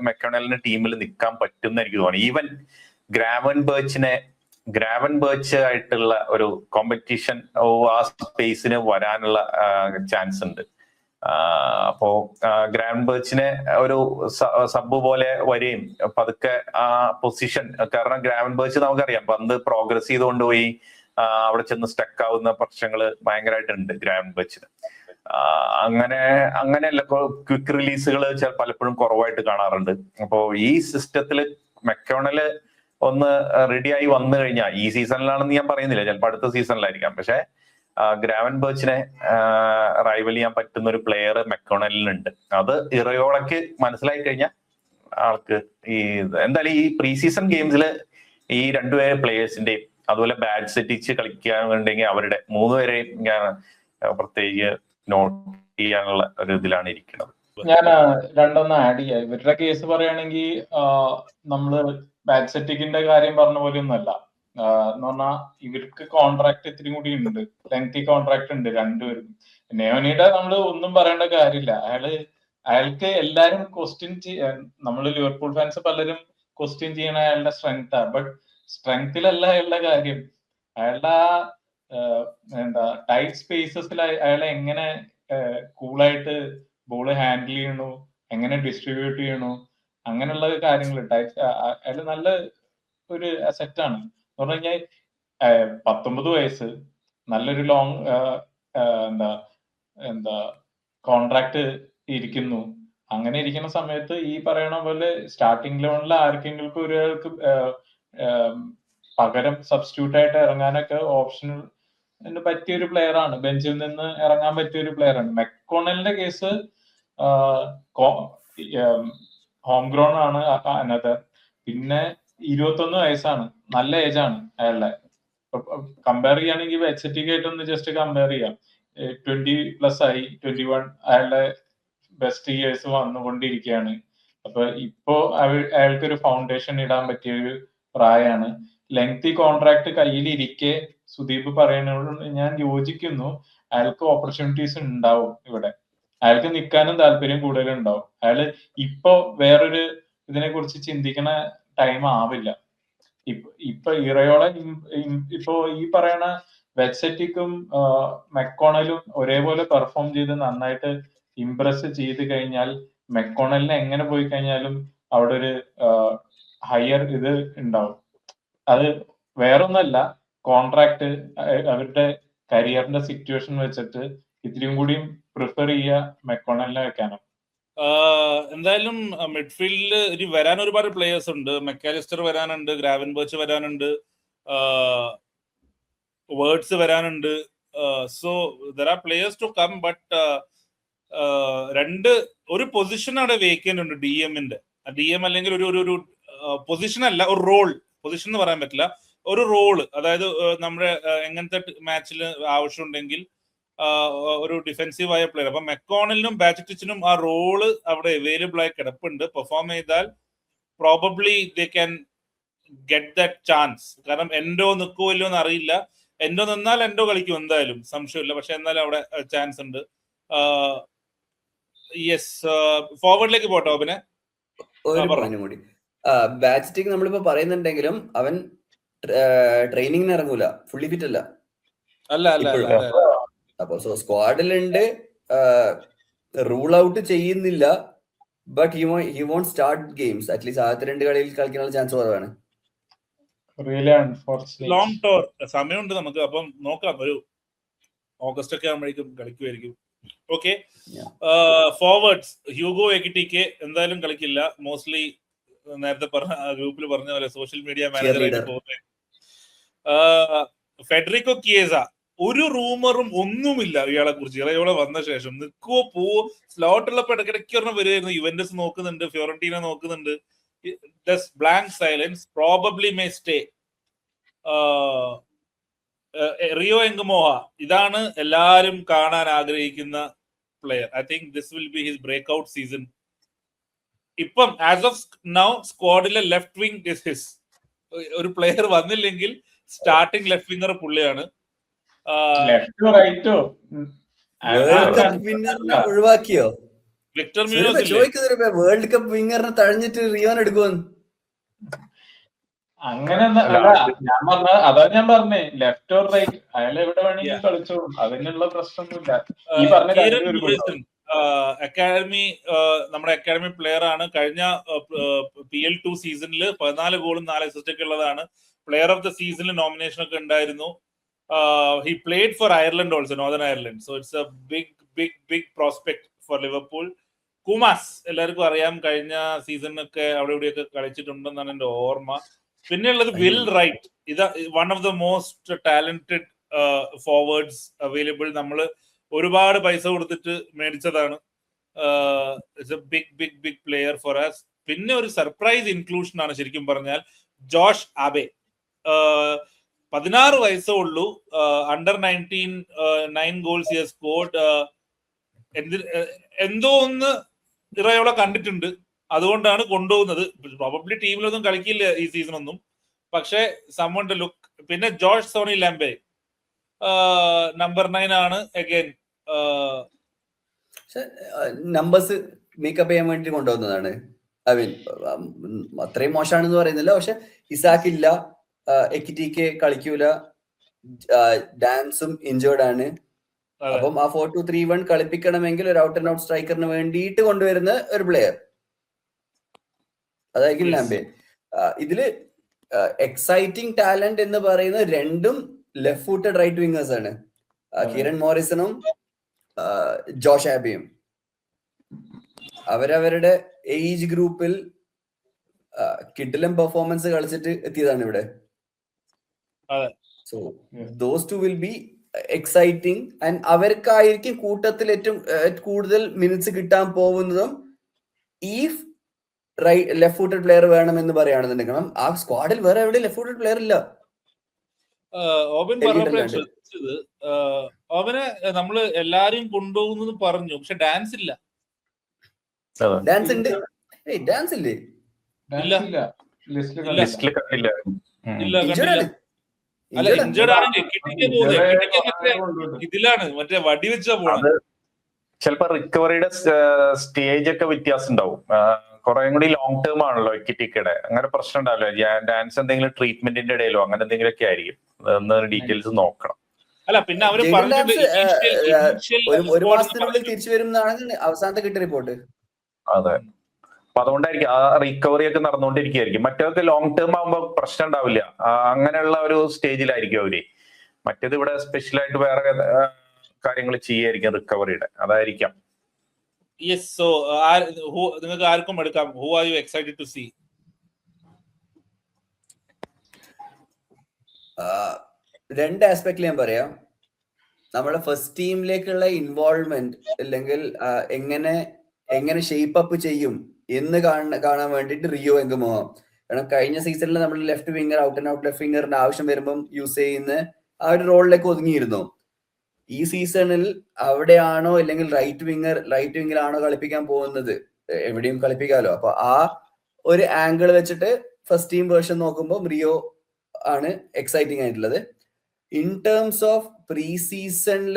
മെക്കോണലിന് ടീമിൽ നിൽക്കാൻ പറ്റും എന്ന് എനിക്ക് തോന്നുന്നു. ഈവൻ ഗ്രാവൻ ബേർച്ച് ആയിട്ടുള്ള ഒരു കോമ്പറ്റീഷൻ ആ സ്പേസിന് വരാനുള്ള ചാൻസ് ഉണ്ട്. അപ്പോ ഗ്രാവൻ ബേർച്ചിനെ ഒരു സബ് പോലെ വരെയും പതുക്കെ ആ പൊസിഷൻ, കാരണം ഗ്രാവൻ ബേർച്ച് നമുക്കറിയാം പന്ത് പ്രോഗ്രസ് ചെയ്തുകൊണ്ടുപോയി അവിടെ ചെന്ന് സ്റ്റക്ക് ആവുന്ന പ്രശ്നങ്ങൾ ഭയങ്കരമായിട്ടുണ്ട് ഗ്രാവൻ ബേർച്ചിന്. അങ്ങനെയല്ല, ക്വിക്ക് റിലീസുകൾ പലപ്പോഴും കുറവായിട്ട് കാണാറുണ്ട്. അപ്പോ ഈ സിസ്റ്റത്തില് മെക്കോണല് ഒന്ന് റെഡിയായി വന്നു കഴിഞ്ഞാൽ, ഈ സീസണിലാണെന്ന് ഞാൻ പറയുന്നില്ല, ചിലപ്പോൾ അടുത്ത സീസണിലായിരിക്കാം, പക്ഷെ ഗ്രാവൻ ബേർച്ചിനെ റൈവൽ ചെയ്യാൻ പറ്റുന്ന ഒരു പ്ലെയർ മെക്കോണലിനുണ്ട്. അത് ഇറയോളയ്ക്ക് മനസ്സിലായി കഴിഞ്ഞാൽ ആൾക്ക് എന്തായാലും ഈ പ്രീ സീസൺ ഗെയിംസിൽ ഈ 2 പ്ലേയേഴ്സിന്റെയും അതുപോലെ ബാറ്റ് സെറ്റിച്ച് കളിക്കാനുണ്ടെങ്കിൽ അവരുടെ 3 പേരെയും ഞാൻ പ്രത്യേകിച്ച് നോട്ട് ചെയ്യാനുള്ള ഒരു ഇതിലാണ് ഇരിക്കുന്നത്. ഞാൻ 2 ആഡ് ചെയ്യാം. ഇവരുടെ കേസ് പറയുകയാണെങ്കിൽ നമ്മള് ബാറ്റ് സെറ്റിക്കിന്റെ കാര്യം പറഞ്ഞ പോലെ ഒന്നല്ല. എന്ന് പറഞ്ഞാൽ ഇവർക്ക് കോൺട്രാക്ട് ഇത്തിരി കൂടി ഉണ്ട്, ലെങ്തി കോൺട്രാക്ട് ഉണ്ട് 2 പേരും. നെയോനിയുടെ നമ്മൾ ഒന്നും പറയേണ്ട കാര്യമില്ല. അയാൾക്ക് എല്ലാരും ക്വസ്റ്റ്യൻ നമ്മൾ ലിവർപൂൾ ഫാൻസ് പലരും ക്വസ്റ്റ്യൻ ചെയ്യണ അയാളുടെ സ്ട്രെങ്താ. ബട്ട് സ്ട്രെങ്തിലല്ല അയാളുടെ കാര്യം. അയാളുടെ എന്താ ടൈറ്റ് സ്പേസസിൽ അയാളെ എങ്ങനെ കൂളായിട്ട് ബോൾ ഹാൻഡിൽ ചെയ്യണു, എങ്ങനെ ഡിസ്ട്രിബ്യൂട്ട് ചെയ്യണു, അങ്ങനെയുള്ള കാര്യങ്ങൾ. അയാൾ നല്ല ഒരു അസെറ്റാണ്. എന്ന് പറഞ്ഞു കഴിഞ്ഞാൽ 19 വയസ്സ്, നല്ലൊരു ലോങ് എന്താ കോൺട്രാക്ട് ഇരിക്കുന്നു. അങ്ങനെ ഇരിക്കുന്ന സമയത്ത് ഈ പറയണ പോലെ സ്റ്റാർട്ടിംഗ് ലെവലിൽ ആർക്കെങ്കിലും ഒരാൾക്ക് പകരം സബ്സ്റ്റിറ്റ്യൂട്ട് ആയിട്ട് ഇറങ്ങാനൊക്കെ ഓപ്ഷന് പറ്റിയ ഒരു പ്ലെയർ ആണ്. ബെഞ്ചിൽ നിന്ന് ഇറങ്ങാൻ പറ്റിയ ഒരു പ്ലെയർ ആണ്. മെക്കോണലിന്റെ കേസ് ഹോം ഗ്രോൺ ആണ് അനദർ. പിന്നെ 21 വയസ്സാണ്, നല്ല ഏജ് ആണ് അയാളുടെ. കമ്പയർ ചെയ്യുകയാണെങ്കിൽ വെച്ചറ്റിക്ക് ആയിട്ടൊന്ന് ജസ്റ്റ് കമ്പയർ ചെയ്യാം. 20+ ആയി, 21 അയാളുടെ ബെസ്റ്റ് ഇയേഴ്സ് വന്നുകൊണ്ടിരിക്കുകയാണ്. അപ്പൊ ഇപ്പോ അയാൾക്കൊരു ഫൗണ്ടേഷൻ ഇടാൻ പറ്റിയ ഒരു പ്രായമാണ്. ലെങ്തി കോൺട്രാക്ട് കയ്യിലിരിക്കെ സുദീപ് പറയുന്നതോട് ഞാൻ യോജിക്കുന്നു. അയാൾക്ക് ഓപ്പർച്യൂണിറ്റീസ് ഉണ്ടാവും ഇവിടെ. അയാൾക്ക് നിൽക്കാനും താല്പര്യം കൂടുതലുണ്ടാവും. അയാള് ഇപ്പോ വേറൊരു ഇതിനെ കുറിച്ച് ചിന്തിക്കണ ടൈം ആവില്ല. ഇപ്പൊ ഇറയോളെ ഇപ്പോ ഈ പറയണ വെച്ചറ്റിക്കും മെക്കോണലും ഒരേപോലെ പെർഫോം ചെയ്ത് നന്നായിട്ട് ഇംപ്രസ് ചെയ്ത് കഴിഞ്ഞാൽ മെക്കോണലിന് എങ്ങനെ പോയി കഴിഞ്ഞാലും അവിടെ ഒരു ഹയർ ഇത് ഉണ്ടാവും. അത് വേറൊന്നല്ല, കോൺട്രാക്ട് അവരുടെ കരിയറിന്റെ സിറ്റുവേഷൻ വെച്ചിട്ട് ഇത്തിരിയും കൂടിയും പ്രിഫർ ചെയ്യുക മെക്കോണലിനെ വെക്കാനും. എന്തായാലും മിഡ്ഫീൽഡിൽ ഇനി വരാൻ ഒരുപാട് പ്ലേയേഴ്സ് ഉണ്ട്. മെക്കാലിസ്റ്റർ വരാനുണ്ട്, ഗ്രാവൻബർച്ച് വരാനുണ്ട്, വേർഡ്സ് വരാനുണ്ട്. So there are players to come. But ഒരു പൊസിഷൻ അവിടെ വേക്കന്റ് ഉണ്ട് ഡി എമ്മിന്റെ. ഡി എം അല്ലെങ്കിൽ ഒരു പൊസിഷൻ അല്ല, ഒരു റോൾ. പൊസിഷൻ എന്ന് പറയാൻ പറ്റില്ല, ഒരു റോള്. അതായത് നമ്മുടെ എങ്ങനത്തെ മാച്ചിൽ ആവശ്യമുണ്ടെങ്കിൽ ഒരു ഡിഫെൻസീവ് ആയ പ്ലെയർ. അപ്പൊ മെക്കോണലിനും ബാച്ചിറ്റിച്ചിനും ആ റോള് അവിടെ അവൈലബിൾ ആയി കിടപ്പുണ്ട്. പെർഫോം ചെയ്താൽ probably they can get that chance. കാരണം എൻഡോ നിൽക്കുമോ ഇല്ലയോ എന്ന് അറിയില്ല. എൻഡോ നിന്നാൽ എൻഡോ കളിക്കും എന്തായാലും, സംശയമില്ല. പക്ഷെ എന്നാലും അവിടെ ചാൻസ് ഉണ്ട്. യെസ്, ഫോർവേഡിലേക്ക് പോട്ടോ പിന്നെ ഒരു പോയിന്റ് കൂടി. ബാച്ചിറ്റിക് നമ്മളിപ്പോ പറയുന്നുണ്ടെങ്കിലും അവൻ ട്രെയിനിങ്ങിന് ഇറങ്ങൂല, ഫുള്ളി ഫിറ്റ് അല്ല. അപ്പൊ സ്ക്വാഡിലുണ്ട്, റൂൾ ഔട്ട് ചെയ്യുന്നില്ല. But he won't start games. At least ആദ്യത്തെ 2 കളിയിൽ കളിക്കാനുള്ള ചാൻസ് കുറവാണ്. ലോങ് ടോർ സമയമുണ്ട് നമുക്ക്. അപ്പം നോക്കാം, ഒരു ഓഗസ്റ്റ് ഒക്കെ ആകുമ്പോഴേക്കും കളിക്കുമായിരിക്കും. ഓക്കെ, ഫോർവേഡ്സ് ഹ്യൂഗോ എക്കിറ്റിക്ക് എന്തായാലും കളിക്കില്ല. മോസ്റ്റ്ലി നേരത്തെ പറഞ്ഞ ഗ്രൂപ്പിൽ പറഞ്ഞ പോലെ സോഷ്യൽ മീഡിയ മാനേജറായിട്ട് പോകുന്നത്. ഫെഡറിക്കോ കിയേസ, ഒരു റൂമറും ഒന്നുമില്ല ഇയാളെ കുറിച്ച്. ഇയാളെ വന്ന ശേഷം നിൽക്കുവോ പോവോ. സ്ലോട്ട് ഉള്ളപ്പോ ഇടയ്ക്കിടയ്ക്ക് ഒരെണ്ണം വരുമായിരുന്നു. യുവന്റസ് നോക്കുന്നുണ്ട്, ഫിയോറന്റീന നോക്കുന്നുണ്ട്. Blank silence. Probably may stay. Rio Ngumoha, ഇതാണ് എല്ലാരും കാണാൻ ആഗ്രഹിക്കുന്ന player. I think this will be his break out season. ഇപ്പം ആസ് ഓഫ് നൗ സ്ക്വാഡിലെ ലെഫ്റ്റ് വിങ് ഇസ് ഹിസ്. ഒരു പ്ലെയർ വന്നില്ലെങ്കിൽ സ്റ്റാർട്ടിംഗ് ലെഫ്റ്റ് വിംഗർ പുള്ളിയാണ്. ഒഴിവാക്കിയോ വിക്ടർ മ്യൂണോസ്? വേൾഡ് കപ്പ് വിംഗറിനെ തഴഞ്ഞിട്ട് റിയോൻ എടുക്കുമെന്ന് അങ്ങനെ ഞാൻ പറഞ്ഞ അതാ ഞാൻ പറഞ്ഞേ, ലെഫ്റ്റ് ഓർ റൈറ്റ് അയാൾ എവിടെ വേണമെങ്കിലും കളിച്ചോളും. അതിനുള്ള പ്രശ്നമൊന്നുമില്ല. ഈ പറഞ്ഞ അക്കാഡമി, നമ്മുടെ അക്കാഡമി പ്ലെയർ ആണ്. കഴിഞ്ഞ PL2 സീസണിൽ 14 ഗോളും 4 അസിസ്റ്റ് ഒക്കെ ഉള്ളതാണ്. പ്ലെയർ ഓഫ് ദ സീസണിൽ നോമിനേഷൻ ഒക്കെ ഉണ്ടായിരുന്നു. He played for Ireland also, Northern Ireland. So it's a big prospect for Liverpool. കുമാസ് എല്ലാവർക്കും അറിയാം, കഴിഞ്ഞ സീസണിലൊക്കെ അവിടെ ഇവിടെയൊക്കെ കളിച്ചിട്ടുണ്ടെന്നാണ് എന്റെ ഓർമ്മ. പിന്നെ ഉള്ളത് വിൽ റൈറ്റ്. ഇത് one of the most talented forwards available. നമ്മൾ ഒരുപാട് പൈസ കൊടുത്തിട്ട് മേടിച്ചതാണ്. It's a big player for us. പിന്നെ ഒരു സർപ്രൈസ് ഇൻക്ലൂഷൻ ആണ് ശരിക്കും പറഞ്ഞാൽ ജോഷ് ആബെ. 16 വയസ്സേ ഉള്ളൂ. Under 19 9 goals he has scored. എന്തോ ഒന്ന് ഇറയോളെ കണ്ടിട്ടുണ്ട്, അതുകൊണ്ടാണ് കൊണ്ടുപോകുന്നത്. പ്രോബബ്ലി ടീമിലൊന്നും കളിക്കില്ല ഈ സീസൺ ഒന്നും, പക്ഷെ someone to look. പിന്നെ ജോർജ് സോണി ലാംബെ നമ്പർ 9 ആണ്. അഗൈൻ നമ്പേഴ്സ് മേക്കപ്പ് ചെയ്യാൻ വേണ്ടി കൊണ്ടുവന്നതാണ്. ഐ മീൻ അത്രയും മോശമാണെന്ന് പറയുന്നില്ല, പക്ഷെ ഇസാക്ക് ഇല്ല, എക്കിറ്റിക്ക് കളിക്കൂല, ഡാൻസും ഇഞ്ചേർഡ് ആണ്. അപ്പം ആ 4-2-3-1 കളിപ്പിക്കണമെങ്കിൽ ഒരു ഔട്ട് ആൻഡ് ഔട്ട് സ്ട്രൈക്കറിന് വേണ്ടിയിട്ട് കൊണ്ടുവരുന്ന ഒരു പ്ലെയർ അതായിരിക്കും ലാംബെ. ഇതില് എക്സൈറ്റിംഗ് ടാലന്റ് എന്ന് പറയുന്നത് രണ്ടും ലെഫ്റ്റ് ഫൂട്ടഡ് റൈറ്റ് വിംഗേഴ്സ് ആണ്, കിരൺ മോറിസണും ജോഷ് ആബിയും. അവരവരുടെ ഏജ് ഗ്രൂപ്പിൽ കിഡിലും പെർഫോമൻസ് കളിച്ചിട്ട് എത്തിയതാണ് ഇവിടെ. So those two will be exciting. And അവർക്കായിരിക്കും കൂട്ടത്തിൽ ഏറ്റവും കൂടുതൽ മിനിറ്റ്സ് കിട്ടാൻ പോകുന്നതും ഈ ലെഫ്റ്റ് ഫൂട്ടഡ് പ്ലെയർ വേണമെന്ന് പറയുകയാണെന്നുണ്ടെങ്കിൽ. ആ സ്ക്വാഡിൽ വേറെ എവിടെ ലെഫ്റ്റ് ഫൂട്ടഡ് പ്ലെയർ ഇല്ല. ഓബൻ പറഞ്ഞപ്പോഴാണ് ശ്രദ്ധിച്ചത്. ഓബനെ നമ്മള് എല്ലാരെയും കൊണ്ടുപോകുന്നു പറഞ്ഞു, പക്ഷെ ഡാൻസ് ഇല്ല. ഡാൻസ് ഉണ്ട്, ഡാൻസ് ഇല്ലേ? ലിസ്റ്റിൽ കണ്ടില്ല. ഇല്ല, കണ്ടില്ല. അല്ല, ഇഞ്ചേർഡ് ആണെങ്കിൽ കിട്ടിക്കേ പോകുന്നത് ഇതിലാണ്, മറ്റേ വടി വെച്ചാ പോണത്. ചിലപ്പോ റിക്കവറിയുടെ സ്റ്റേജ് ഒക്കെ വ്യത്യാസം ഉണ്ടാവും. കുറെ കൂടി ലോങ് ടേം ആണല്ലോ എക്കിറ്റിക്കയുടെ, അങ്ങനെ പ്രശ്നം ഉണ്ടാവില്ല. ഡാൻസ് എന്തെങ്കിലും ട്രീറ്റ്മെന്റിന്റെ ഇടയിലോ അങ്ങനെ എന്തെങ്കിലുമൊക്കെ ആയിരിക്കും. ഒന്ന് ഡീറ്റെയിൽസ് നോക്കണം. അല്ല, പിന്നെ അവര് ഒരു മാസത്തിനുള്ളിൽ തിരിച്ചു വരും എന്നാണ് അവസാനത്തെ കിട്ടിയ റിപ്പോർട്ട്. അതെ, അപ്പൊ അതുകൊണ്ടായിരിക്കും ആ റിക്കവറി ഒക്കെ നടന്നുകൊണ്ടിരിക്കുകയായിരിക്കും. മറ്റൊക്കെ ലോങ് ടേം ആകുമ്പോൾ പ്രശ്നം ഉണ്ടാവില്ല. അങ്ങനെയുള്ള ഒരു സ്റ്റേജിലായിരിക്കും അവര്. മറ്റേത് ഇവിടെ സ്പെഷ്യലായിട്ട് വേറെ കാര്യങ്ങൾ ചെയ്യായിരിക്കും റിക്കവറിയുടെ, അതായിരിക്കാം. യെസ്. സോ നിങ്ങൾക്ക് ആർക്കും എടുക്കാം. Who are you excited to see? രണ്ട് ആസ്പെക്ടിൽ ഞാൻ പറയാം. നമ്മുടെ ഫസ്റ്റ് ടീമിലേക്കുള്ള ഇൻവോൾവ്മെന്റ് അല്ലെങ്കിൽ എങ്ങനെ ഷേപ്പ് അപ്പ് ചെയ്യും എന്ന് കാണാൻ വേണ്ടിയിട്ട് റിയോ എങ്കും പോകാം. കാരണം കഴിഞ്ഞ സീസണിൽ നമ്മൾ left winger, out and out left വിങ്ങറിന്റെ ആവശ്യം വരുമ്പം യൂസ് ചെയ്യുന്ന ആ ഒരു റോളിലേക്ക് ഒതുങ്ങിയിരുന്നു. ഈ സീസണിൽ അവിടെയാണോ അല്ലെങ്കിൽ റൈറ്റ് വിങ്ങിലാണോ കളിപ്പിക്കാൻ പോകുന്നത്? എവിടെയും കളിപ്പിക്കാമല്ലോ. അപ്പൊ ആ ഒരു ആംഗിൾ വെച്ചിട്ട് ഫസ്റ്റ് ടീം വേർഷൻ നോക്കുമ്പോൾ റിയോ ആണ് എക്സൈറ്റിംഗ് ആയിട്ടുള്ളത്. ഇൻ ടേംസ് ഓഫ് പ്രീ സീസണിൽ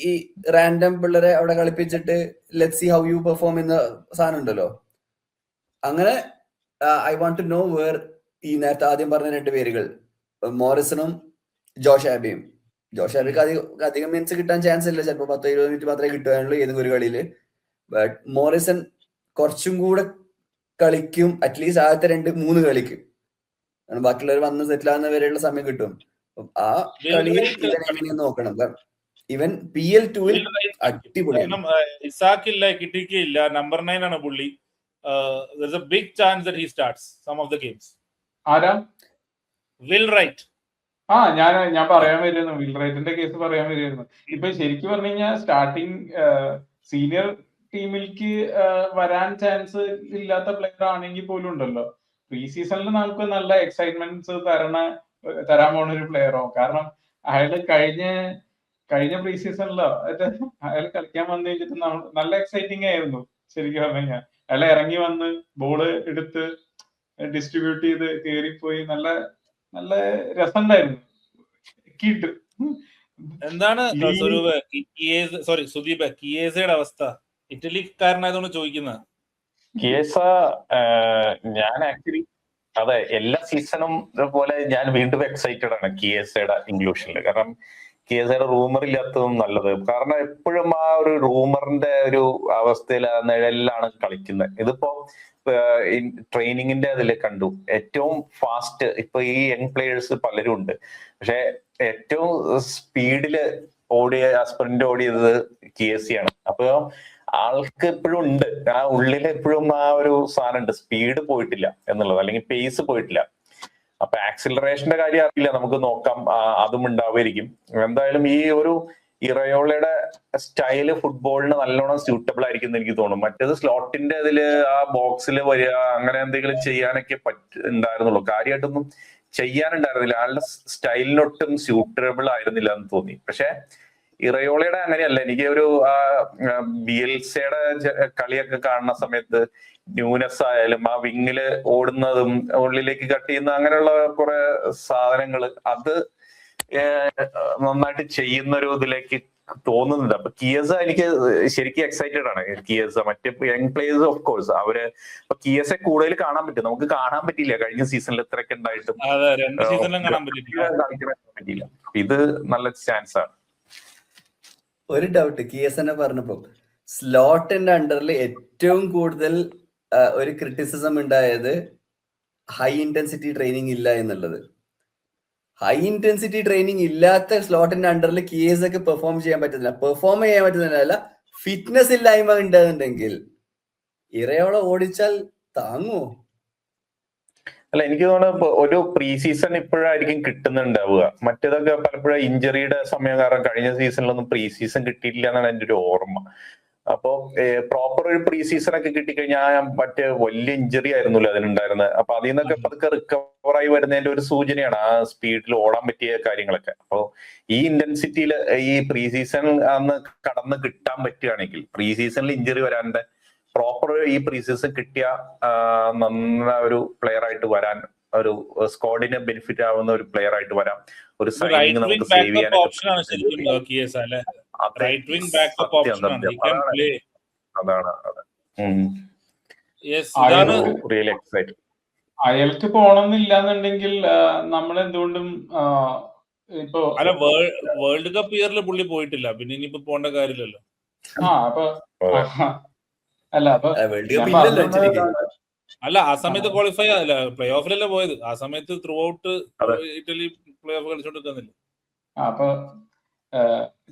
ഈ റാൻഡം പിള്ളേരെ അവിടെ കളിപ്പിച്ചിട്ട് let see how you perform എന്ന സാധനം ഉണ്ടല്ലോ. അങ്ങനെ I want to know where ഈ നേരത്തെ ആദ്യം പറഞ്ഞ രണ്ട് പേരുകൾ മോറിസണും ജോഷ് ആബിയും. ജോഷ് ആബിക്ക് അധികം മിനിറ്റ്സ് കിട്ടാൻ ചാൻസ് ഇല്ല, ചിലപ്പോൾ 10-20 മിനിറ്റ് മാത്രമേ കിട്ടുകയുള്ളൂ ഏതെങ്കിലും ഒരു കളിയിൽ. ബട്ട് മോറിസൺ കുറച്ചും കൂടെ കളിക്കും, അറ്റ്ലീസ്റ്റ് ആദ്യത്തെ 2-3 കളിക്കും. ബാക്കിയുള്ളവർ വന്ന് സെറ്റിൽ ആകുന്ന വരെയുള്ള സമയം കിട്ടും. ആ കളിയിൽ ഇവൻ എങ്ങനെയെന്ന് നോക്കണം. ഇവൻ PL2-ൽ അടിപൊളിയാണ്. ഇസാക്കില്ല, കിട്ടിക്കില്ല, നമ്പർ 9 ആണ് പുള്ളി. there's a big chance that he starts some of the games. ആരാ? Will write. ഞാൻ പറയാൻ വരുന്നു, വിൽ റൈറ്റിന്റെ കേസ് പറയാൻ വരുന്നു. ഇപ്പൊ ശരിക്കും പറഞ്ഞു കഴിഞ്ഞാൽ സ്റ്റാർട്ടിങ് സീനിയർ ടീമിലേക്ക് വരാൻ ചാൻസ് ഇല്ലാത്ത പ്ലെയർ ആണെങ്കിൽ പോലും ഉണ്ടല്ലോ, പ്രീ സീസണിൽ നമുക്ക് നല്ല എക്സൈറ്റ്മെന്റ്സ് തരാൻ പോണ ഒരു പ്ലെയറോ. കാരണം അയാള് കഴിഞ്ഞ പ്രീ സീസണിലോ അയാൾ കളിക്കാൻ വന്നു കഴിഞ്ഞിട്ട് നല്ല എക്സൈറ്റിംഗ് ആയിരുന്നു ശരിക്കും പറഞ്ഞു കഴിഞ്ഞാൽ. അയാൾ ഇറങ്ങി വന്ന് ബോള് എടുത്ത് ഡിസ്ട്രിബ്യൂട്ട് ചെയ്ത് കയറിപ്പോയി, നല്ല നല്ല രസമുണ്ടായിരുന്നു. എന്താണ് സുദീപ് കിയേസയുടെ അവസ്ഥ? ഇറ്റലിക്കാരനായതുകൊണ്ട് ചോദിക്കുന്നത്. കിയേസ ഞാൻ ആക്ച്വലി അതെ എല്ലാ സീസണും പോലെ ഞാൻ വീണ്ടും എക്സൈറ്റഡ് ആണ് കിയേസയുടെ ഇൻക്ലൂഷനിൽ. കാരണം കിയേസയുടെ റൂമർ ഇല്ലാത്തതും നല്ലത്. കാരണം എപ്പോഴും ആ ഒരു റൂമറിന്റെ ഒരു അവസ്ഥയിൽ നിഴലിലാണ് കളിക്കുന്നത്. ഇതിപ്പോ ട്രെയിനിങ്ങിന്റെ അതിൽ കണ്ടു ഏറ്റവും ഫാസ്റ്റ് ഇപ്പൊ ഈ യങ് പ്ലേയേഴ്സ് പലരും ഉണ്ട്, പക്ഷെ ഏറ്റവും സ്പീഡില് സ്പ്രിന്റ് ഓടിയത് കിയേസിയാണ്. അപ്പൊ ആൾക്ക് എപ്പോഴും ഉണ്ട് ആ ഉള്ളിൽ എപ്പോഴും ആ ഒരു സാധനം ഉണ്ട്, സ്പീഡ് പോയിട്ടില്ല എന്നുള്ളത്, അല്ലെങ്കിൽ പേസ് പോയിട്ടില്ല. അപ്പൊ ആക്സിലറേഷന്റെ കാര്യം അറിയില്ല, നമുക്ക് നോക്കാം, അതും ഉണ്ടാവുമായിരിക്കും. എന്തായാലും ഈ ഒരു ഇറയോളയുടെ സ്റ്റൈല് ഫുട്ബോളിന് നല്ലോണം സ്യൂട്ടബിൾ ആയിരിക്കും എന്ന് എനിക്ക് തോന്നുന്നു. മറ്റേത് സ്ലോട്ടിന്റെ അതില് ആ ബോക്സിൽ വരിക അങ്ങനെ എന്തെങ്കിലും ചെയ്യാനൊക്കെ ഉണ്ടായിരുന്നുള്ളൂ, കാര്യമായിട്ടൊന്നും ചെയ്യാനുണ്ടായിരുന്നില്ല. ആളുടെ സ്റ്റൈലിനൊട്ടും സ്യൂട്ടബിൾ ആയിരുന്നില്ല എന്ന് തോന്നി. പക്ഷെ ഇറയോളയുടെ അങ്ങനെയല്ല. എനിക്ക് ഒരു ബിയൽസയുടെ കളിയൊക്കെ കാണുന്ന സമയത്ത് ന്യൂനസ് ആയാലും ആ വിങ്ങില് ഓടുന്നതും ഉള്ളിലേക്ക് കട്ട് ചെയ്യുന്ന അങ്ങനെയുള്ള കുറെ സാധനങ്ങൾ അത് നന്നായിട്ട് ചെയ്യുന്ന ഒരു ഇതിലേക്ക് തോന്നുന്നുണ്ട്. അപ്പൊ കിയേസ എനിക്ക് ശരിക്കും എക്സൈറ്റഡ് ആണ്. കിയേസ മറ്റേ യങ് പ്ലേയേഴ്സ് ഓഫ് കോഴ്സ് അവര് ഇപ്പൊ കിയേസെ കൂടുതൽ കാണാൻ പറ്റും, നമുക്ക് കാണാൻ പറ്റിയില്ല കഴിഞ്ഞ സീസണിൽ ഇത്രയൊക്കെ ഉണ്ടായിട്ടും പറ്റിയില്ല. ഇത് നല്ല ചാൻസ് ആണ്. ഒരു ഡൗട്ട് കിയേസനെ പറഞ്ഞപ്പോ, സ്ലോട്ടിന്റെ അണ്ടറിൽ ഏറ്റവും കൂടുതൽ ഒരു ക്രിറ്റിസിസം ഉണ്ടായത് ഹൈ ഇന്റൻസിറ്റി ട്രെയിനിങ് ഇല്ല എന്നുള്ളത്. ഹൈ ഇന്റൻസിറ്റി ട്രെയിനിങ് ഇല്ലാത്ത സ്ലോട്ടിന്റെ അണ്ടറിൽ കിയേസ് ഒക്കെ പെർഫോം ചെയ്യാൻ പറ്റുന്നില്ല, ഫിറ്റ്നസ് ഇല്ലായ്മ ഉണ്ടെന്നുണ്ടെങ്കിൽ ഇറയോളെ ഓടിച്ചാൽ താങ്ങുമോ? അല്ല, എനിക്ക് തോന്നുന്നു ഒരു പ്രീ സീസൺ ഇപ്പോഴായിരിക്കും കിട്ടുന്നുണ്ടാവുക. മറ്റേതൊക്കെ പലപ്പോഴും ഇഞ്ചറിയുടെ സമയം കാരണം കഴിഞ്ഞ സീസണിലൊന്നും പ്രീ സീസൺ കിട്ടിയിട്ടില്ല എന്നാണ് എൻ്റെ ഒരു ഓർമ്മ. അപ്പോ പ്രോപ്പർ ഒരു പ്രീ സീസൺ ഒക്കെ കിട്ടിക്കഴിഞ്ഞാൽ മറ്റേ വലിയ ഇഞ്ചറി ആയിരുന്നല്ലോ അതിനുണ്ടായിരുന്നത്. അപ്പൊ അതിൽ നിന്നൊക്കെ പതുക്കെ റിക്കവർ ആയി വരുന്നതിന്റെ ഒരു സൂചനയാണ് ആ സ്പീഡിൽ ഓടാൻ പറ്റിയ കാര്യങ്ങളൊക്കെ. അപ്പോ ഈ ഇന്റൻസിറ്റിയിൽ ഈ പ്രീ സീസൺ അന്ന് കടന്ന് കിട്ടാൻ പറ്റുകയാണെങ്കിൽ, പ്രീ സീസണിൽ ഇഞ്ചറി വരാണ്ട് പ്രോപ്പർ ഈ പ്രീ സീസൺ കിട്ടിയ നന്ന ഒരു പ്ലെയർ ആയിട്ട് വരാൻ, ഒരു സ്ക്വാഡിന് ബെനിഫിറ്റ് ആവുന്ന ഒരു പ്ലെയർ ആയിട്ട് വരാം, ഒരു സൈനിങ് നമുക്ക് സേവ് ചെയ്യാനൊക്കെ. Really excited. അയാൾക്ക് പോണമെന്നില്ലാന്നുണ്ടെങ്കിൽ നമ്മൾ എന്തുകൊണ്ടും ഇപ്പൊ അല്ല, വേൾഡ് കപ്പ് ഇയറിൽ പുള്ളി പോയിട്ടില്ല, പിന്നെ ഇനിയിപ്പോ പോകേണ്ട കാര്യമില്ലല്ലോ. അപ്പൊ അല്ല, അപ്പൊ അല്ല, ആ സമയത്ത് ക്വാളിഫൈ അല്ല, പ്ലേ ഓഫിലല്ലേ പോയത്. ആ സമയത്ത് throughout Italy play off കളിച്ചോണ്ടിരിക്കുന്നില്ല. അപ്പൊ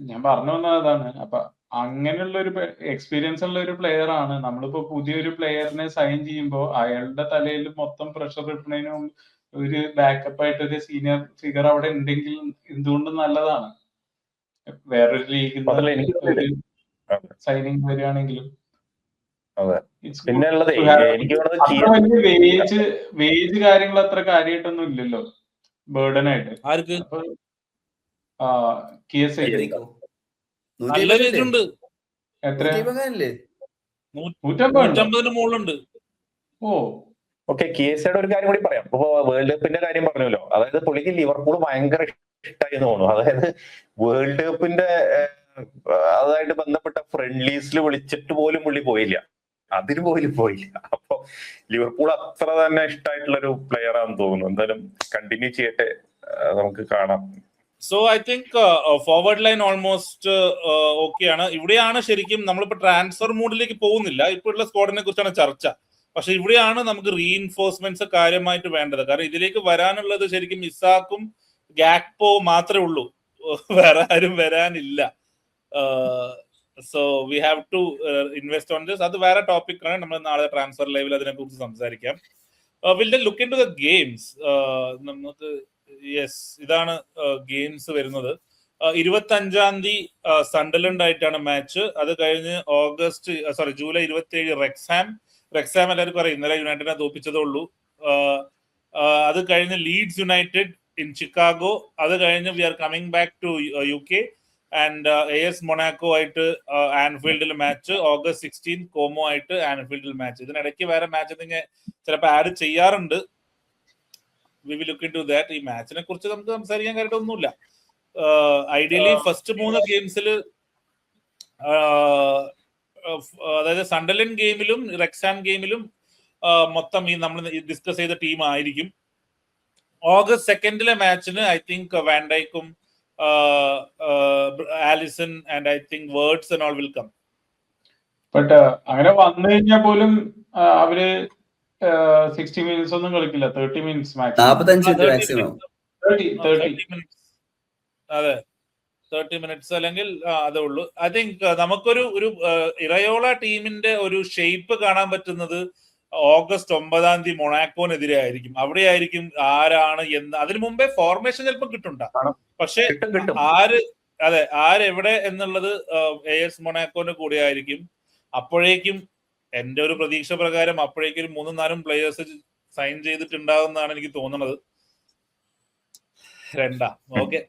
ഞാൻ പറഞ്ഞു വന്നത് അതാണ്. അപ്പൊ അങ്ങനെയുള്ള ഒരു എക്സ്പീരിയൻസ് ഉള്ള ഒരു പ്ലെയർ ആണ്. നമ്മളിപ്പോ പുതിയൊരു പ്ലെയറിനെ സൈൻ ചെയ്യുമ്പോൾ അയാളുടെ തലയിൽ മൊത്തം പ്രഷർ കിട്ടുന്നതിനും ഒരു ബാക്കപ്പ് ആയിട്ട് ഒരു സീനിയർ ഫിഗർ അവിടെ ഉണ്ടെങ്കിൽ എന്തുകൊണ്ടും നല്ലതാണ്. വേറൊരു ലീഗിൽ ഒരു സൈനിങ് വരികയാണെങ്കിലും പിന്നെ എനിക്ക് വേജ് കാര്യങ്ങൾ അത്ര കാര്യമായിട്ടൊന്നും ഇല്ലല്ലോ ബേർഡൻ ആയിട്ട്. ആർക്ക്? നല്ല വേജ് ഉണ്ട്. എത്ര? 150 മുകളിലുണ്ട്. ഓക്കെ, കിയസയുടെ ഒരു കാര്യം കൂടി പറയാം. ഇപ്പൊ വേൾഡ് കപ്പിന്റെ കാര്യം പറഞ്ഞല്ലോ, അതായത് പുള്ളിക്ക് ലിവർപൂൾ ഭയങ്കര ഇഷ്ടമായി എന്ന് തോന്നുന്നു. അതായത് വേൾഡ് കപ്പിന്റെ അതായിട്ട് ബന്ധപ്പെട്ട ഫ്രണ്ട്ലീസിൽ വിളിച്ചിട്ട് പോലും പുള്ളി പോയില്ല, അതിന് പോലും പോയില്ല. അപ്പൊ ലിവർപൂൾ അത്ര തന്നെ ഇഷ്ടമായിട്ടുള്ള ഒരു പ്ലെയർ ആണെന്ന് തോന്നുന്നു. എന്തായാലും കണ്ടിന്യൂ ചെയ്യട്ടെ, നമുക്ക് കാണാം. So I think forward line almost okay ആണ്. ഇവിടെയാണ് ശരിക്കും നമ്മളിപ്പോ ട്രാൻസ്ഫർ മൂഡിലേക്ക് പോകുന്നില്ല, ഇപ്പോഴുള്ള സ്ക്വാഡിനെ കുറിച്ചാണ് ചർച്ച. പക്ഷെ ഇവിടെയാണ് നമുക്ക് റീഇൻഫോഴ്സ്മെന്റ്സ് കാര്യമായിട്ട് വേണ്ടത്. കാരണം ഇതിലേക്ക് വരാനുള്ളത് ശരിക്കും ഇസാക്കും ഗാക്പോ മാത്രമേ ഉള്ളൂ, വേറെ ആരും വരാനില്ല. So we have to invest on this. അത് വേറെ ടോപ്പിക് ആണ്, നമ്മൾ നാളെ ട്രാൻസ്ഫർ ലൈവിൽ അതിനെ കുറിച്ച് സംസാരിക്കാം. Will look into the games. നമുക്ക് യെസ്, ഇതാണ് ഗെയിംസ് വരുന്നത്. 25-ാം തീയതി സണ്ടർലൻഡ് ആയിട്ടാണ് മാച്ച്. അത് കഴിഞ്ഞ് ജൂലൈ 27 റെക്സാം എല്ലാവർക്കും അറിയാം, ഇന്നലെ യുണൈറ്റഡിനെ തോപ്പിച്ചതേ ഉള്ളൂ. അത് കഴിഞ്ഞ് ലീഡ്സ് യുണൈറ്റഡ് ഇൻ ചിക്കാഗോ. അത് കഴിഞ്ഞ് we are coming back to UK and AS Monaco ആയിട്ട് ആൻഫീൽഡിൽ മാച്ച്. August 16 കോമോ ആയിട്ട് ആൻഫീൽഡിൽ മാച്ച്. ഇതിനിടയ്ക്ക് വേറെ മാച്ച് എന്തെങ്കിലും ചിലപ്പോൾ ആഡ് ചെയ്യാറുണ്ട്. We will look into that. ഈ മാച്ചിനെ കുറിച്ച് നമുക്ക് സംസാരിക്കാൻ കാര്യമായിട്ടൊന്നുമില്ല. ഐഡിയലി ഫസ്റ്റ് 3 ഗെയിംസിൽ, അതായത് സണ്ടർലൻഡ് ഗെയിമിലും റെക്സാം ഗെയിമിലും മൊത്തം ഈ നമ്മൾ ഡിസ്കസ് ചെയ്ത ടീം ആയിരിക്കും. August 2 മാച്ചിന് ഐ തിങ്ക് വാൻഡൈക്കും Alisson and I think Wirtz and all will come. But അങ്ങനെ വന്നു കഴിഞ്ഞാൽ പോലും അവര് 60 മിനിറ്റ്സ് ഒന്നും കളിക്കില്ല, 30 മിനിറ്റ്സ് മാക്സിമം. അതെ, 30 മിനിറ്റ്സ് അല്ലെങ്കിൽ അതേ ഉള്ളൂ. ഐ തിങ്ക് നമുക്കൊരു ഇറയോള ടീമിന്റെ ഒരു ഷേപ്പ് കാണാൻ പറ്റുന്നത് August 9 മൊണാക്കോനെതിരെ ആയിരിക്കും. അവിടെ ആയിരിക്കും ആരാണ് എന്ന്. അതിനു മുമ്പേ ഫോർമേഷൻ ചിലപ്പോൾ കിട്ടുണ്ട, പക്ഷെ ആരെവിടെ എന്നുള്ളത് AS മൊണാക്കോന്റെ കൂടെ ആയിരിക്കും. അപ്പോഴേക്കും എന്റെ ഒരു പ്രതീക്ഷ പ്രകാരം അപ്പോഴേക്കും 3-4 പ്ലേയേഴ്സ് സൈൻ ചെയ്തിട്ടുണ്ടാവുമെന്നാണ് എനിക്ക് തോന്നുന്നത്. Okay.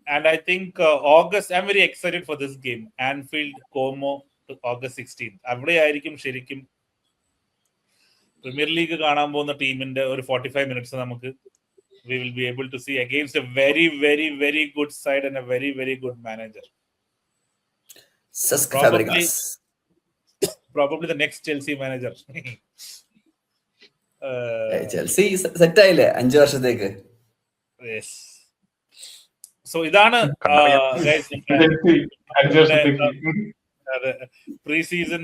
And I think August, I'm very excited for this game. Anfield Como August 16. അവിടെ ആയിരിക്കും ശരിക്കും പ്രീമിയർ ലീഗ് കാണാൻ പോകുന്ന ടീമിന്റെ ഒരു 45 മിനിറ്റ്സ് നമുക്ക് we will be able to see against a very, very, very good side and a very, very good manager. Probably the next Chelsea manager. Chelsea set ആയില്ലേ 5 വർഷത്തേക്ക്. Yes. So ഇതാണ് pre season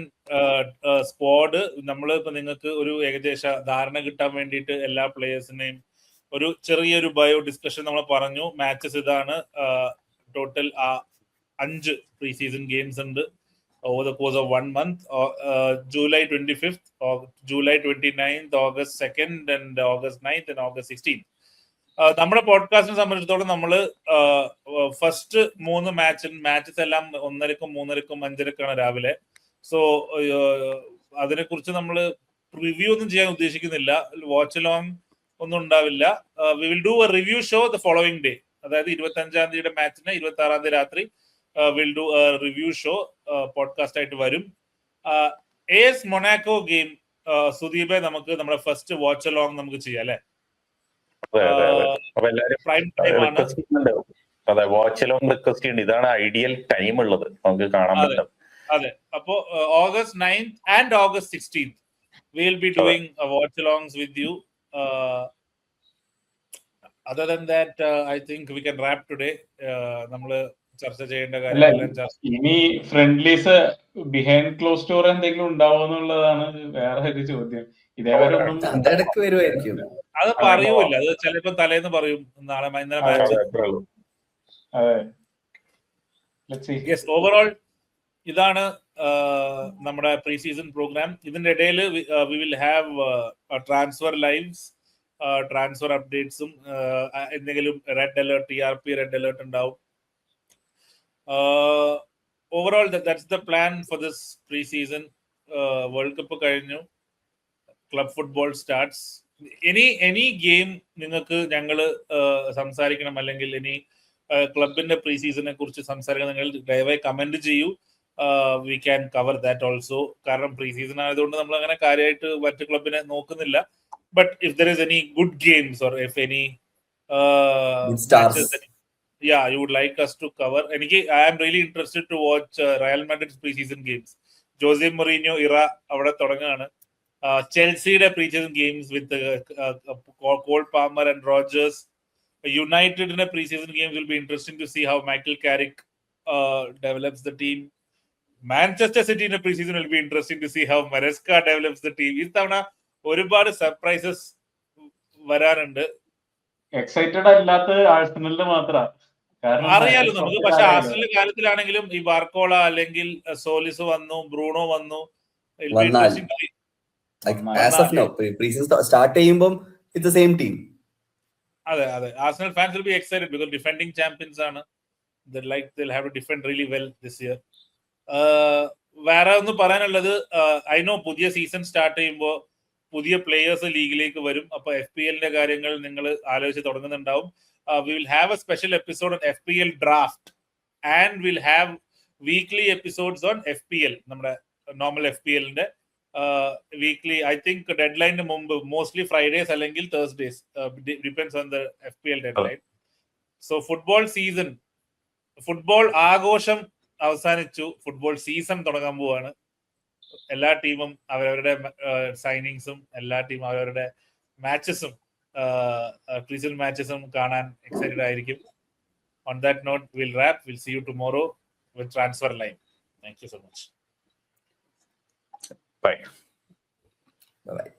squad. നമ്മളിപ്പോ നിങ്ങൾക്ക് ഒരു ഏകദേശ ധാരണ കിട്ടാൻ വേണ്ടിയിട്ട് എല്ലാ പ്ലേയേഴ്സിനെയും ഒരു ചെറിയൊരു ബയോ ഡിസ്കഷൻ നമ്മൾ പറഞ്ഞു. മാച്ചസ് ഇതാണ്. ടോട്ടൽ 5 പ്രീ സീസൺ ഗെയിംസ് ഉണ്ട് over the course of 1 month. July 25th, July 29th, August 2nd and August 9th and August 16th. നമ്മുടെ പോഡ്കാസ്റ്റിനെ സംബന്ധിച്ചിടത്തോളം നമ്മൾ ഫസ്റ്റ് 3 മാച്ചസ് എല്ലാം 1:30, 3:30, 5:30 രാവിലെ. സോ അതിനെക്കുറിച്ച് നമ്മൾ റിവ്യൂ ഒന്നും ചെയ്യാൻ ഉദ്ദേശിക്കുന്നില്ല. വാച്ച് അലോങ് ഒന്നും ഉണ്ടാവില്ല. We will do A review show the following day. അതായത് 25-ാം തീയതിയുടെ മാച്ചിന് 26-ാം തീയതി രാത്രി will do A review show podcast ആയിട്ട് വരും. AS മൊണാക്കോ ഗെയിം സുദീപെ നമുക്ക് നമ്മുടെ ഫസ്റ്റ് വാച്ച് അലോങ് നമുക്ക് ചെയ്യാം അല്ലെ? അപ്പൊ എല്ലാരും പ്രൈം ടൈം ആണ്. റിക്വസ്റ്റ് ചെയ്യുന്നുണ്ട്. അതെ, വാച്ച് അലോങ് റിക്വസ്റ്റ് ചെയ്യുന്നുണ്ട്. ഇതാണ് ഐഡിയൽ ടൈം ഉള്ളത് നമുക്ക് കാണാൻ പറ്റും. അതെ, അപ്പോ August 9th and August 16th we will be doing watch alongs with you. Other than that, I think we can wrap today. നമ്മള് ചർച്ച ചെയ്യേണ്ട കാര്യങ്ങളെല്ലാം ഇനി ഫ്രണ്ട്ലീസ് ബിഹൈൻഡ് ക്ലോസ് ഡോർ എന്തെങ്കിലും ഉണ്ടാവോ എന്നുള്ളതാണ് വേറെ ഒരു ചോദ്യം. ഇതേവരെ ഒന്നും ഇടയ്ക്ക് വരുമായിരിക്കും. അത് പറയൂല. അത് ചിലപ്പോ തലേന്ന് പറയും, നാളെ ഇന്നലെ മാച്ച്. യെസ്, ഓവറോൾ ഇതാണ് നമ്മുടെ പ്രീ സീസൺ പ്രോഗ്രാം. ഇതിന്റെ ഇടയിൽ we will have transfer lives, transfer അപ്ഡേറ്റ്സും, എന്തെങ്കിലും red alert, TRP red alert ഉണ്ടാവും. Overall that's the plan for this pre season. World cup കഴിഞ്ഞു, club football starts. Any game നിങ്ങൾക്ക് ഞങ്ങൾ സംസാരിക്കണം, അല്ലെങ്കിൽ ഇനി ക്ലബിന്റെ പ്രീ സീസണിനെ കുറിച്ച് സംസാരിക്കണം, നിങ്ങൾ ദയവായി കമന്റ് ചെയ്യൂ. We can cover that also. കാരണം പ്രീ സീസൺ ആയതുകൊണ്ട് നമ്മൾ അങ്ങനെ കാര്യമായിട്ട് മറ്റ് ക്ലബിനെ നോക്കുന്നില്ല. But if there is any good games or if any you would like us to cover, I am really interested to watch Real Madrid's pre-season games. Jose Mourinho era avada thodangana. Chelsea's pre-season games with Cole Palmer and Rodgers. United in a pre-season games will be interesting to see how Michael Carrick develops the team. Manchester City in a pre-season will be interesting to see how Maresca develops the team. ഇത്തവണ ഒരുപാട് surprises വരാനുണ്ട്. Excited അല്ലാത്ത ആഴ്സണലിന് മാത്രം അറിയാലോ നമുക്ക്. പക്ഷെ ആഴ്സണലിന്റെ കാര്യത്തിലാണെങ്കിലും ഈ ബാർക്കോള അല്ലെങ്കിൽ സോലിസ് വന്നു, ബ്രൂണോ വന്നു. സ്റ്റാർട്ട് ചെയ്യുമ്പോൾ ഇറ്റ്സ് ദ സെയിം ടീം. അതെ, Arsenal fans will be excited because defending champions ആണ്. they'll have to defend really well this year. വേറെ ഒന്ന് പറയാനുള്ളത്, ഐ നോ പുതിയ സീസൺ സ്റ്റാർട്ട് ചെയ്യുമ്പോൾ പുതിയ പ്ലേയേഴ്സ് ലീഗിലേക്ക് വരും. അപ്പൊ FPL ന്റെ കാര്യങ്ങൾ നിങ്ങൾ ആലോചിച്ച് തുടങ്ങുന്നുണ്ടാവും. We will have a special episode on FPL draft and we'll have weekly episodes on FPL, നമ്മുടെ നോർമൽ FPL ന്റെ വീക്ക്ലി. ഐ തിങ്ക് ഡെഡ്ലൈനിന് മുമ്പ് മോസ്റ്റ്ലി ഫ്രൈഡേസ് അല്ലെങ്കിൽ Thursdays, depends on the FPL deadline. So football ആഘോഷം അവസാനിച്ചു, football season തുടങ്ങാൻ പോവാണ്. എല്ലാ ടീമും അവരവരുടെ സൈനിങ്സും എല്ലാ ടീമും അവരവരുടെ മാച്ചസും പ്രീസീസൺ മാച്ചസും കാണാൻ എക്സൈറ്റഡ് ആയിരിക്കും. On that note, we'll wrap. We'll see you tomorrow with Transfer Line. Thank you so much. Bye. Bye-bye.